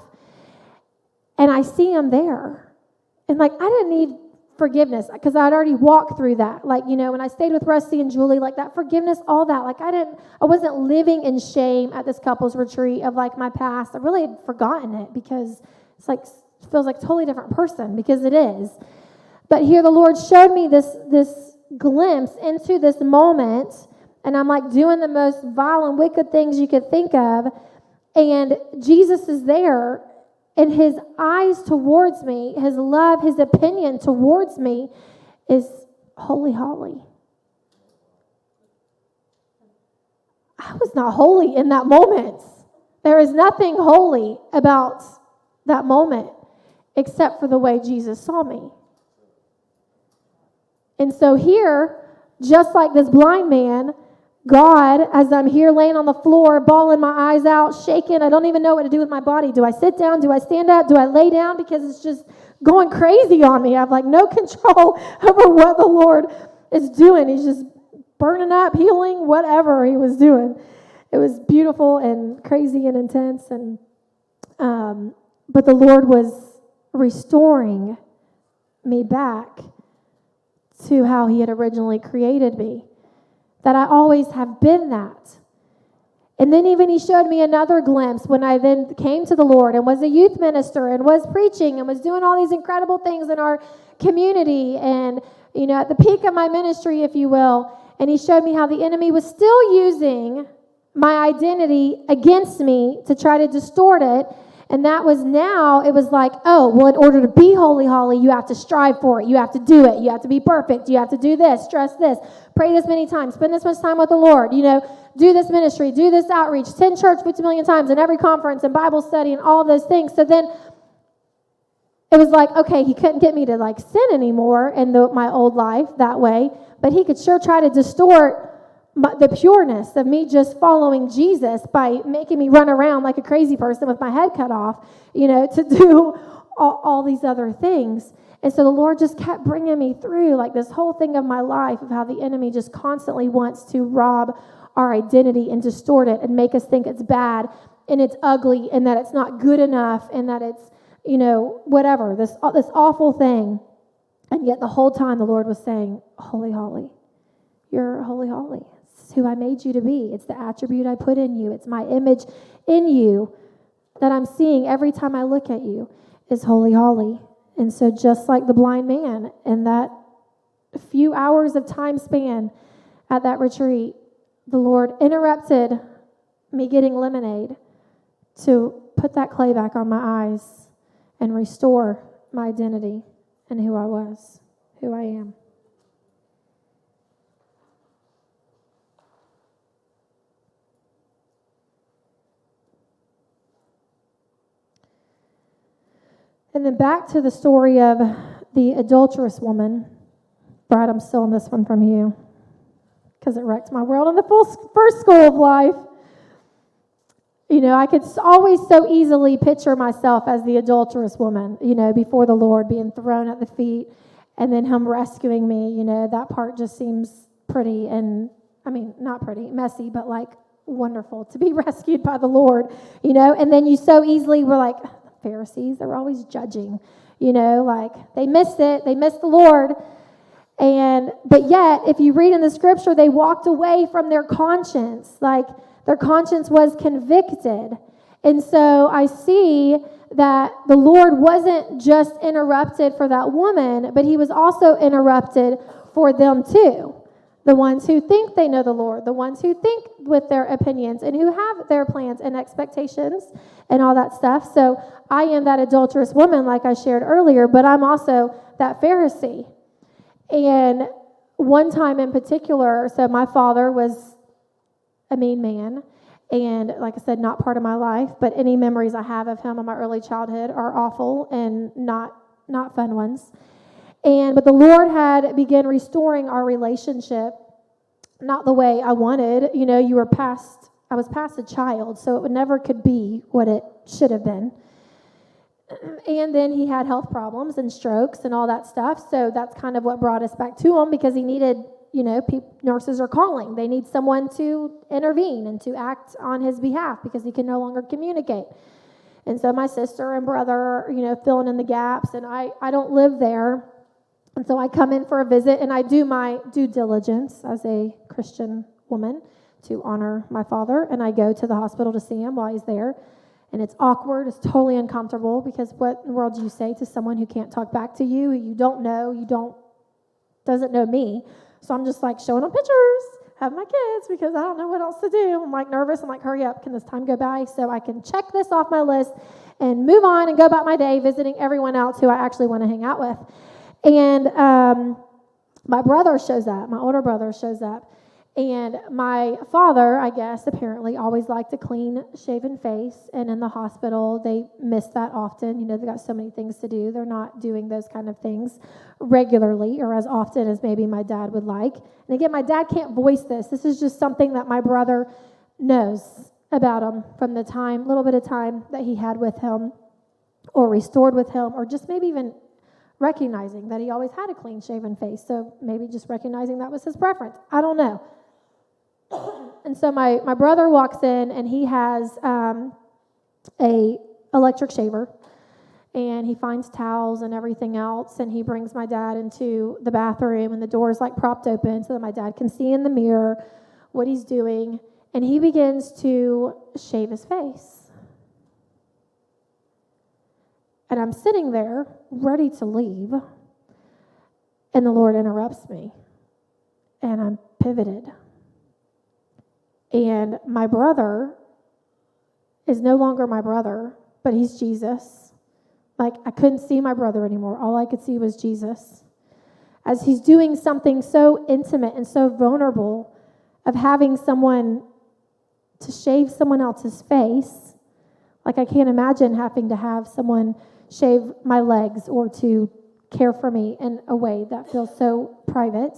And I see him there. And like, I didn't need forgiveness because I'd already walked through that. Like, when I stayed with Rusty and Julie, like that forgiveness, all that. Like I wasn't living in shame at this couples retreat of like my past. I really had forgotten it because it's like, feels like a totally different person, because it is. But here the Lord showed me this glimpse into this moment, and I'm like doing the most vile and wicked things you could think of, and Jesus is there, and his eyes towards me, his love, his opinion towards me is Holy Holly. I was not holy in that moment. There is nothing holy about that moment except for the way Jesus saw me. And so here, just like this blind man, God, as I'm here laying on the floor, bawling my eyes out, shaking, I don't even know what to do with my body. Do I sit down? Do I stand up? Do I lay down? Because it's just going crazy on me. I have like no control over what the Lord is doing. He's just burning up, healing, whatever he was doing. It was beautiful and crazy and intense. And but the Lord was restoring me back to how he had originally created me, that I always have been that. And then even he showed me another glimpse when I then came to the Lord and was a youth minister and was preaching and was doing all these incredible things in our community and, at the peak of my ministry, if you will. And he showed me how the enemy was still using my identity against me to try to distort it. And that was now, it was like, oh, well, in order to be Holy Holly, you have to strive for it. You have to do it. You have to be perfect. You have to do this, stress this, pray this many times, spend this much time with the Lord, do this ministry, do this outreach, attend church 50 million times in every conference and Bible study and all those things. So then it was like, okay, he couldn't get me to like sin anymore in my old life that way, but he could sure try to distort the pureness of me just following Jesus by making me run around like a crazy person with my head cut off, to do all these other things. And so the Lord just kept bringing me through like this whole thing of my life of how the enemy just constantly wants to rob our identity and distort it and make us think it's bad and it's ugly and that it's not good enough and that it's, whatever, this awful thing. And yet the whole time the Lord was saying, Holy Holly, you're Holy Holly. It's who I made you to be. It's the attribute I put in you. It's my image in you that I'm seeing every time I look at you is Holy Holly. And so just like the blind man in that few hours of time span at that retreat, the Lord interrupted me getting lemonade to put that clay back on my eyes and restore my identity and who I was, who I am. And then back to the story of the adulterous woman. Brad, I'm stealing this one from you because it wrecked my world in the first school of life. I could always so easily picture myself as the adulterous woman, before the Lord, being thrown at the feet and then him rescuing me. That part just seems pretty and, not pretty, messy, but like wonderful to be rescued by the Lord, and then you so easily were like, Pharisees, they're always judging, like they missed it, they missed the Lord. But yet, if you read in the scripture, they walked away from their conscience, like their conscience was convicted. And so I see that the Lord wasn't just interrupted for that woman, but he was also interrupted for them too. The ones who think they know the Lord, the ones who think with their opinions and who have their plans and expectations and all that stuff. So I am that adulterous woman like I shared earlier, but I'm also that Pharisee. And one time in particular, so my father was a mean man, and like I said, not part of my life, but any memories I have of him in my early childhood are awful and not fun ones. But the Lord had begun restoring our relationship, not the way I wanted. I was past a child, so it never could be what it should have been. And then he had health problems and strokes and all that stuff, so that's kind of what brought us back to him, because he needed, nurses are calling. They need someone to intervene and to act on his behalf because he can no longer communicate. And so my sister and brother, filling in the gaps, and I don't live there. And so I come in for a visit, and I do my due diligence as a Christian woman to honor my father, and I go to the hospital to see him while he's there. And it's awkward, it's totally uncomfortable, because what in the world do you say to someone who can't talk back to you, who you don't know, doesn't know me? So I'm just like showing them pictures, have my kids, because I don't know what else to do. I'm like nervous, I'm like, hurry up, can this time go by so I can check this off my list and move on and go about my day visiting everyone else who I actually want to hang out with. And my brother shows up, my older brother shows up, and my father, I guess, apparently always liked a clean shaven face, and in the hospital, they miss that often. They've got so many things to do. They're not doing those kind of things regularly or as often as maybe my dad would like. And again, my dad can't voice this. This is just something that my brother knows about him from the little bit of time that he had with him or restored with him, or just maybe even recognizing that he always had a clean-shaven face, so maybe just recognizing that was his preference. I don't know. And so my brother walks in, and he has a electric shaver, and he finds towels and everything else, and he brings my dad into the bathroom, and the door is like propped open so that my dad can see in the mirror what he's doing, and he begins to shave his face. And I'm sitting there ready to leave, and the Lord interrupts me, and I'm pivoted. And my brother is no longer my brother, but he's Jesus. Like, I couldn't see my brother anymore. All I could see was Jesus. As he's doing something so intimate and so vulnerable of having someone to shave someone else's face. Like, I can't imagine having to have someone shave my legs or to care for me in a way that feels so private.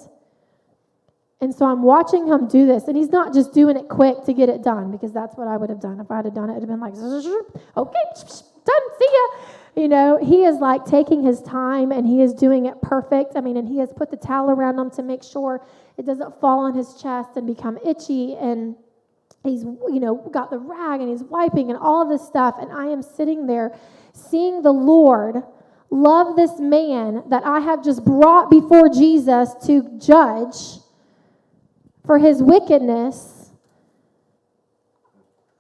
And so I'm watching him do this, and he's not just doing it quick to get it done, because that's what I would have done. If I had done it, it would have been like, okay, done, see ya. He is like taking his time and he is doing it perfect. And he has put the towel around him to make sure it doesn't fall on his chest and become itchy. And he's, got the rag and he's wiping and all of this stuff. And I am sitting there seeing the Lord love this man that I have just brought before Jesus to judge for his wickedness.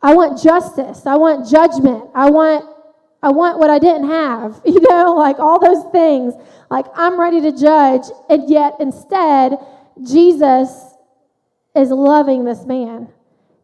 I want justice. I want judgment. I want what I didn't have, like all those things. Like I'm ready to judge, and yet instead, Jesus is loving this man,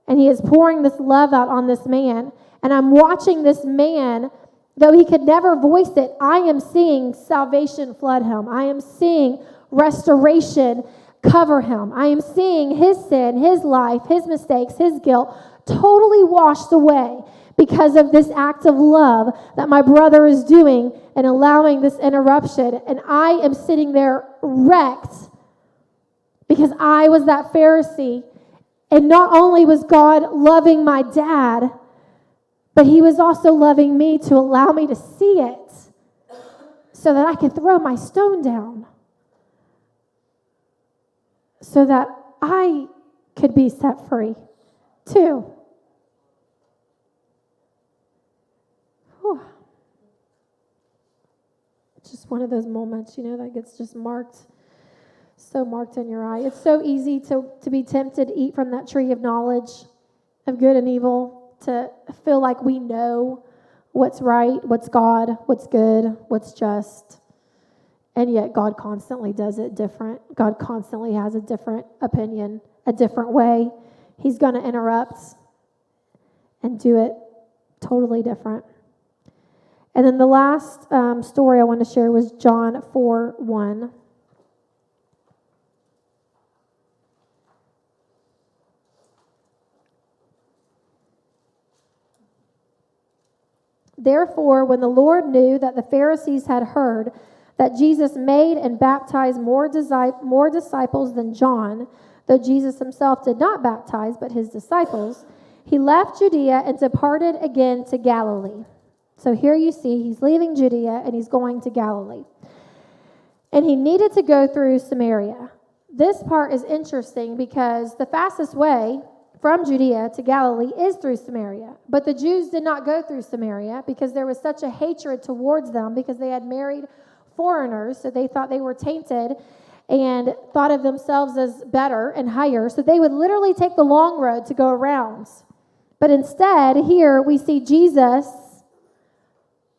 and he is pouring this love out on this man. And I'm watching this man, though he could never voice it, I am seeing salvation flood him. I am seeing restoration cover him. I am seeing his sin, his life, his mistakes, his guilt totally washed away because of this act of love that my brother is doing and allowing this interruption. And I am sitting there wrecked because I was that Pharisee. And not only was God loving my dad, but he was also loving me to allow me to see it so that I could throw my stone down, so that I could be set free too. Whew. It's just one of those moments, that gets just so marked in your eye. It's so easy to be tempted to eat from that tree of knowledge of good and evil, to feel like we know what's right, what's God, what's good, what's just. And yet God constantly does it different. God constantly has a different opinion, a different way. He's going to interrupt and do it totally different. And then the last story I want to share was John 4:1. Therefore, when the Lord knew that the Pharisees had heard that Jesus made and baptized more disciples than John, though Jesus himself did not baptize, but his disciples, he left Judea and departed again to Galilee. So here you see he's leaving Judea and he's going to Galilee. And he needed to go through Samaria. This part is interesting because the fastest way from Judea to Galilee is through Samaria. But the Jews did not go through Samaria because there was such a hatred towards them because they had married foreigners, so they thought they were tainted and thought of themselves as better and higher. So they would literally take the long road to go around. But instead, here we see Jesus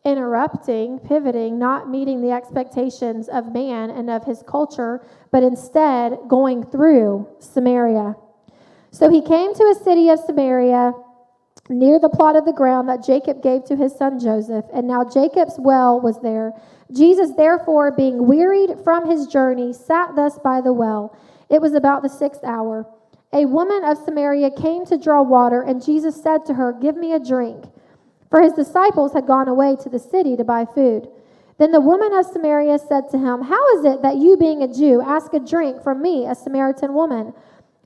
interrupting, pivoting, not meeting the expectations of man and of his culture, but instead going through Samaria. So he came to a city of Samaria near the plot of the ground that Jacob gave to his son Joseph, and now Jacob's well was there. Jesus, therefore, being wearied from his journey, sat thus by the well. It was about the 6th hour. A woman of Samaria came to draw water, and Jesus said to her, "Give me a drink." For his disciples had gone away to the city to buy food. Then the woman of Samaria said to him, "How is it that you, being a Jew, ask a drink from me, a Samaritan woman?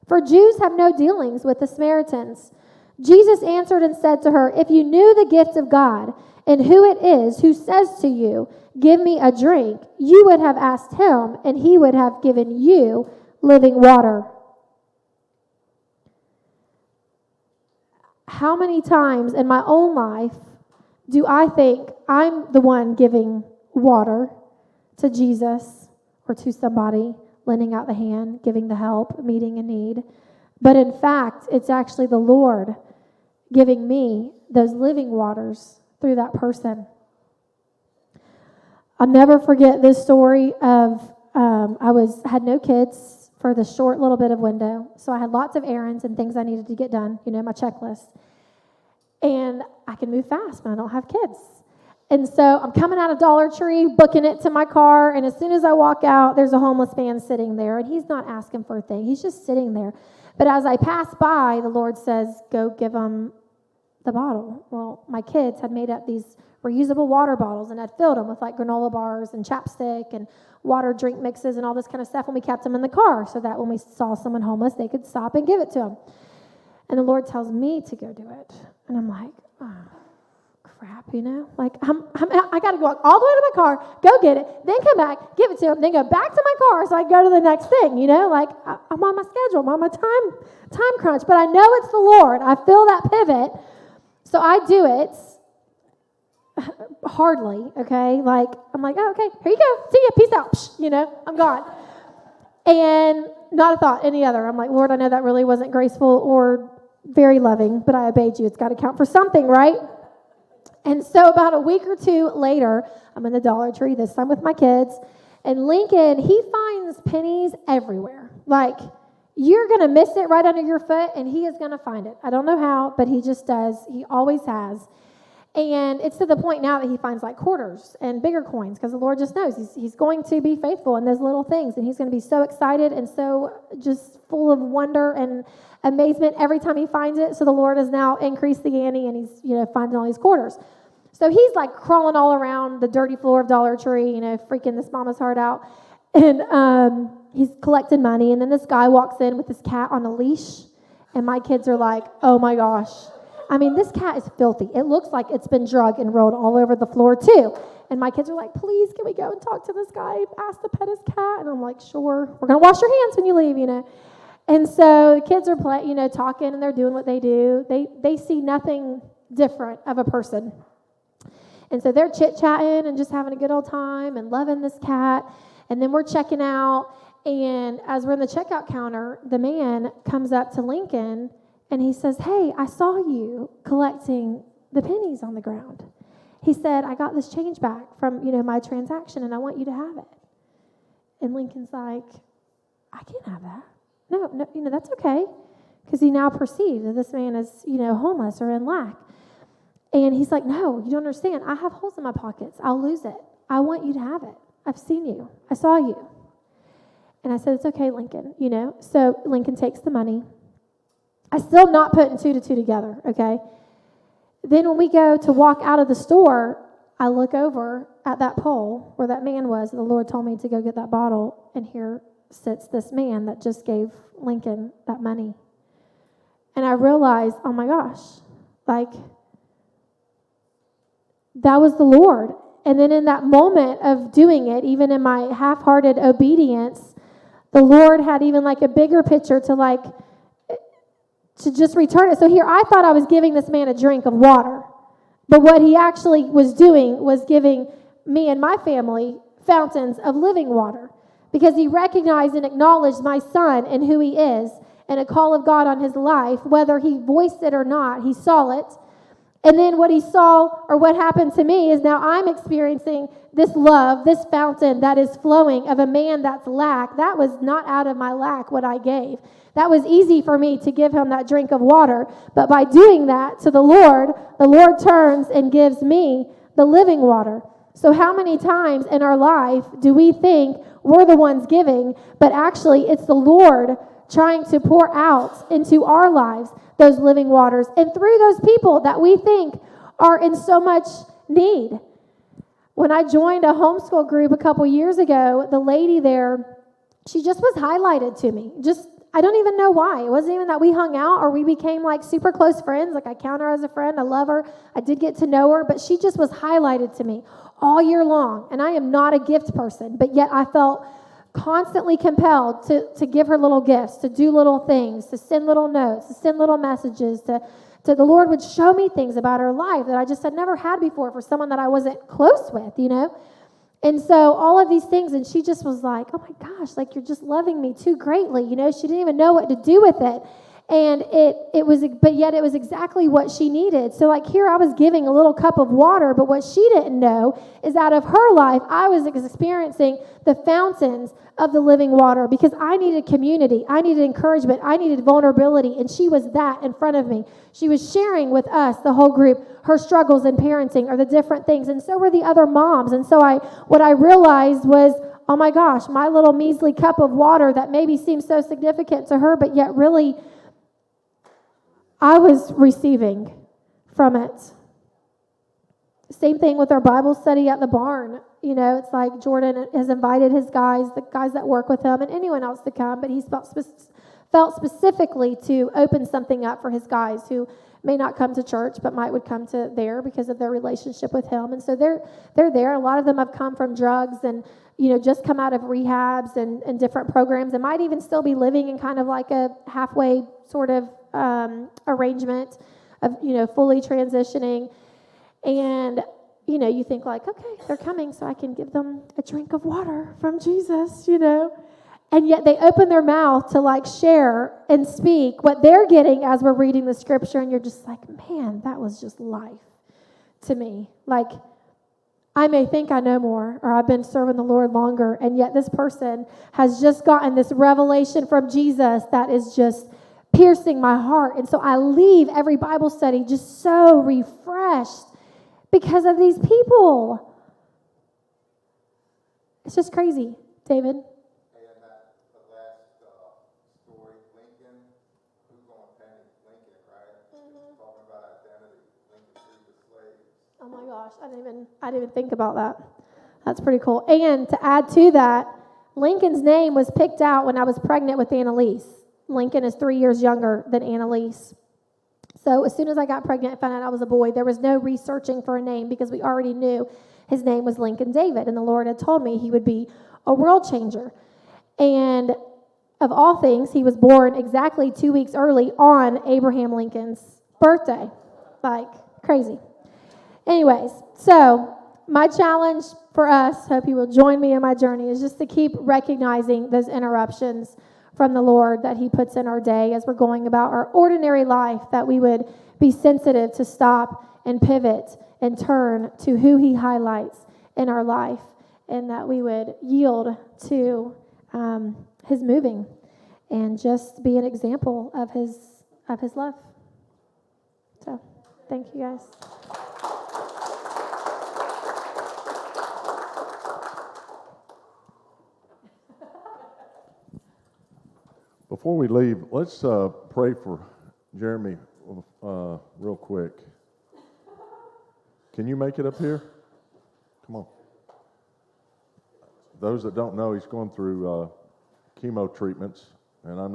For Jews have no dealings with the Samaritans." Jesus answered and said to her, "If you knew the gift of God and who it is who says to you, 'Give me a drink,' you would have asked him, and he would have given you living water." How many times in my own life do I think I'm the one giving water to Jesus or to somebody, lending out the hand, giving the help, meeting a need? But in fact, it's actually the Lord giving me those living waters through that person. I'll never forget this story of I had no kids for the short little bit of window. So I had lots of errands and things I needed to get done, my checklist. And I can move fast when I don't have kids. And so I'm coming out of Dollar Tree, booking it to my car, and as soon as I walk out, there's a homeless man sitting there, and he's not asking for a thing. He's just sitting there. But as I pass by, the Lord says, "Go give him the bottle." Well, my kids had made up these reusable water bottles and had filled them with like granola bars and chapstick and water drink mixes and all this kind of stuff, and we kept them in the car so that when we saw someone homeless, they could stop and give it to them. And the Lord tells me to go do it. And I'm like, oh, crap, Like, I got to walk all the way to my car, go get it, then come back, give it to him, then go back to my car so I can go to the next thing, Like, I'm on my schedule. I'm on my time crunch. But I know it's the Lord. I feel that pivot. So I do it. Hardly, okay? Like, I'm like, oh, okay, here you go. See ya. Peace out. Psh, I'm gone. And not a thought, any other. I'm like, Lord, I know that really wasn't graceful or very loving, but I obeyed you. It's got to count for something, right? And so about a week or two later, I'm in the Dollar Tree, this time with my kids, and Lincoln, he finds pennies everywhere. Like, you're going to miss it right under your foot, and he is going to find it. I don't know how, but he just does. He always has. And it's to the point now that he finds like quarters and bigger coins because the Lord just knows he's going to be faithful in those little things. And he's going to be so excited and so just full of wonder and amazement every time he finds it. So the Lord has now increased the ante and he's, finding all these quarters. So he's like crawling all around the dirty floor of Dollar Tree, freaking this mama's heart out. And he's collecting money. And then this guy walks in with this cat on a leash. And my kids are like, oh my gosh. I mean, this cat is filthy. It looks like it's been drugged and rolled all over the floor, too. And my kids are like, please, can we go and talk to this guy? Ask to pet his cat. And I'm like, sure. We're going to wash your hands when you leave, And so the kids are talking, and they're doing what they do. They see nothing different of a person. And so they're chit-chatting and just having a good old time and loving this cat. And then we're checking out. And as we're in the checkout counter, the man comes up to Lincoln, and he says, hey, I saw you collecting the pennies on the ground. He said, I got this change back from, my transaction, and I want you to have it. And Lincoln's like, I can't have that. No, that's okay. Because he now perceives that this man is, homeless or in lack. And he's like, no, you don't understand. I have holes in my pockets. I'll lose it. I want you to have it. I've seen you. I saw you. And I said, it's okay, Lincoln, So Lincoln takes the money. I'm still not putting two to two together, okay? Then when we go to walk out of the store, I look over at that pole where that man was. The Lord told me to go get that bottle, and here sits this man that just gave Lincoln that money. And I realized, oh my gosh, that was the Lord. And then in that moment of doing it, even in my half-hearted obedience, the Lord had even a bigger picture to just return it. So here, I thought I was giving this man a drink of water. But what he actually was doing was giving me and my family fountains of living water. Because he recognized and acknowledged my son and who he is and a call of God on his life, whether he voiced it or not, he saw it. And then what he saw, or what happened to me, is now I'm experiencing this love, this fountain that is flowing of a man that's lack. That was not out of my lack what I gave. That was easy for me to give him that drink of water. But by doing that to the Lord turns and gives me the living water. So how many times in our life do we think we're the ones giving, but actually it's the Lord trying to pour out into our lives those living waters, and through those people that we think are in so much need. When I joined a homeschool group a couple years ago, the lady there, she just was highlighted to me. I don't even know why. It wasn't even that we hung out or we became super close friends. I count her as a friend. I love her. I did get to know her, but she just was highlighted to me all year long. And I am not a gift person, but yet I felt constantly compelled to give her little gifts, to do little things, to send little notes, to send little messages, to the Lord would show me things about her life that I just had never had before for someone that I wasn't close with, And so all of these things, and she just was like, oh my gosh, you're just loving me too greatly, She didn't even know what to do with it. And but yet it was exactly what she needed. So here I was giving a little cup of water, but what she didn't know is out of her life, I was experiencing the fountains of the living water because I needed community. I needed encouragement. I needed vulnerability. And she was that in front of me. She was sharing with us, the whole group, her struggles in parenting or the different things. And so were the other moms. And so what I realized was, oh my gosh, my little measly cup of water that maybe seems so significant to her, but yet really I was receiving from it. Same thing with our Bible study at the barn. It's like Jordan has invited his guys, the guys that work with him, and anyone else to come, but he felt felt specifically to open something up for his guys who may not come to church, but would come to there because of their relationship with him. And so they're there. A lot of them have come from drugs and, just come out of rehabs and different programs and might even still be living in kind of like a halfway sort of arrangement of, fully transitioning. And, you think like, okay, they're coming, so I can give them a drink of water from Jesus, And yet they open their mouth to like share and speak what they're getting as we're reading the scripture, and you're just like, man, that was just life to me. Like, I may think I know more, or I've been serving the Lord longer, and yet this person has just gotten this revelation from Jesus that is just piercing my heart. And so I leave every Bible study just so refreshed because of these people. It's just crazy, David. Oh my gosh, I didn't even think about that. That's pretty cool. And to add to that, Lincoln's name was picked out when I was pregnant with Annalise. Lincoln is 3 years younger than Annalise. So as soon as I got pregnant and found out I was a boy, there was no researching for a name because we already knew his name was Lincoln David, and the Lord had told me he would be a world changer. And of all things, he was born exactly 2 weeks early on Abraham Lincoln's birthday. Like, crazy. Anyways, so my challenge for us, hope you will join me in my journey, is just to keep recognizing those interruptions from the Lord that he puts in our day as we're going about our ordinary life, that we would be sensitive to stop and pivot and turn to who he highlights in our life, and that we would yield to his moving and just be an example of his love. So, thank you guys. Before we leave, let's pray for Jeremy real quick. Can you make it up here? Come on. Those that don't know, he's going through chemo treatments, and I know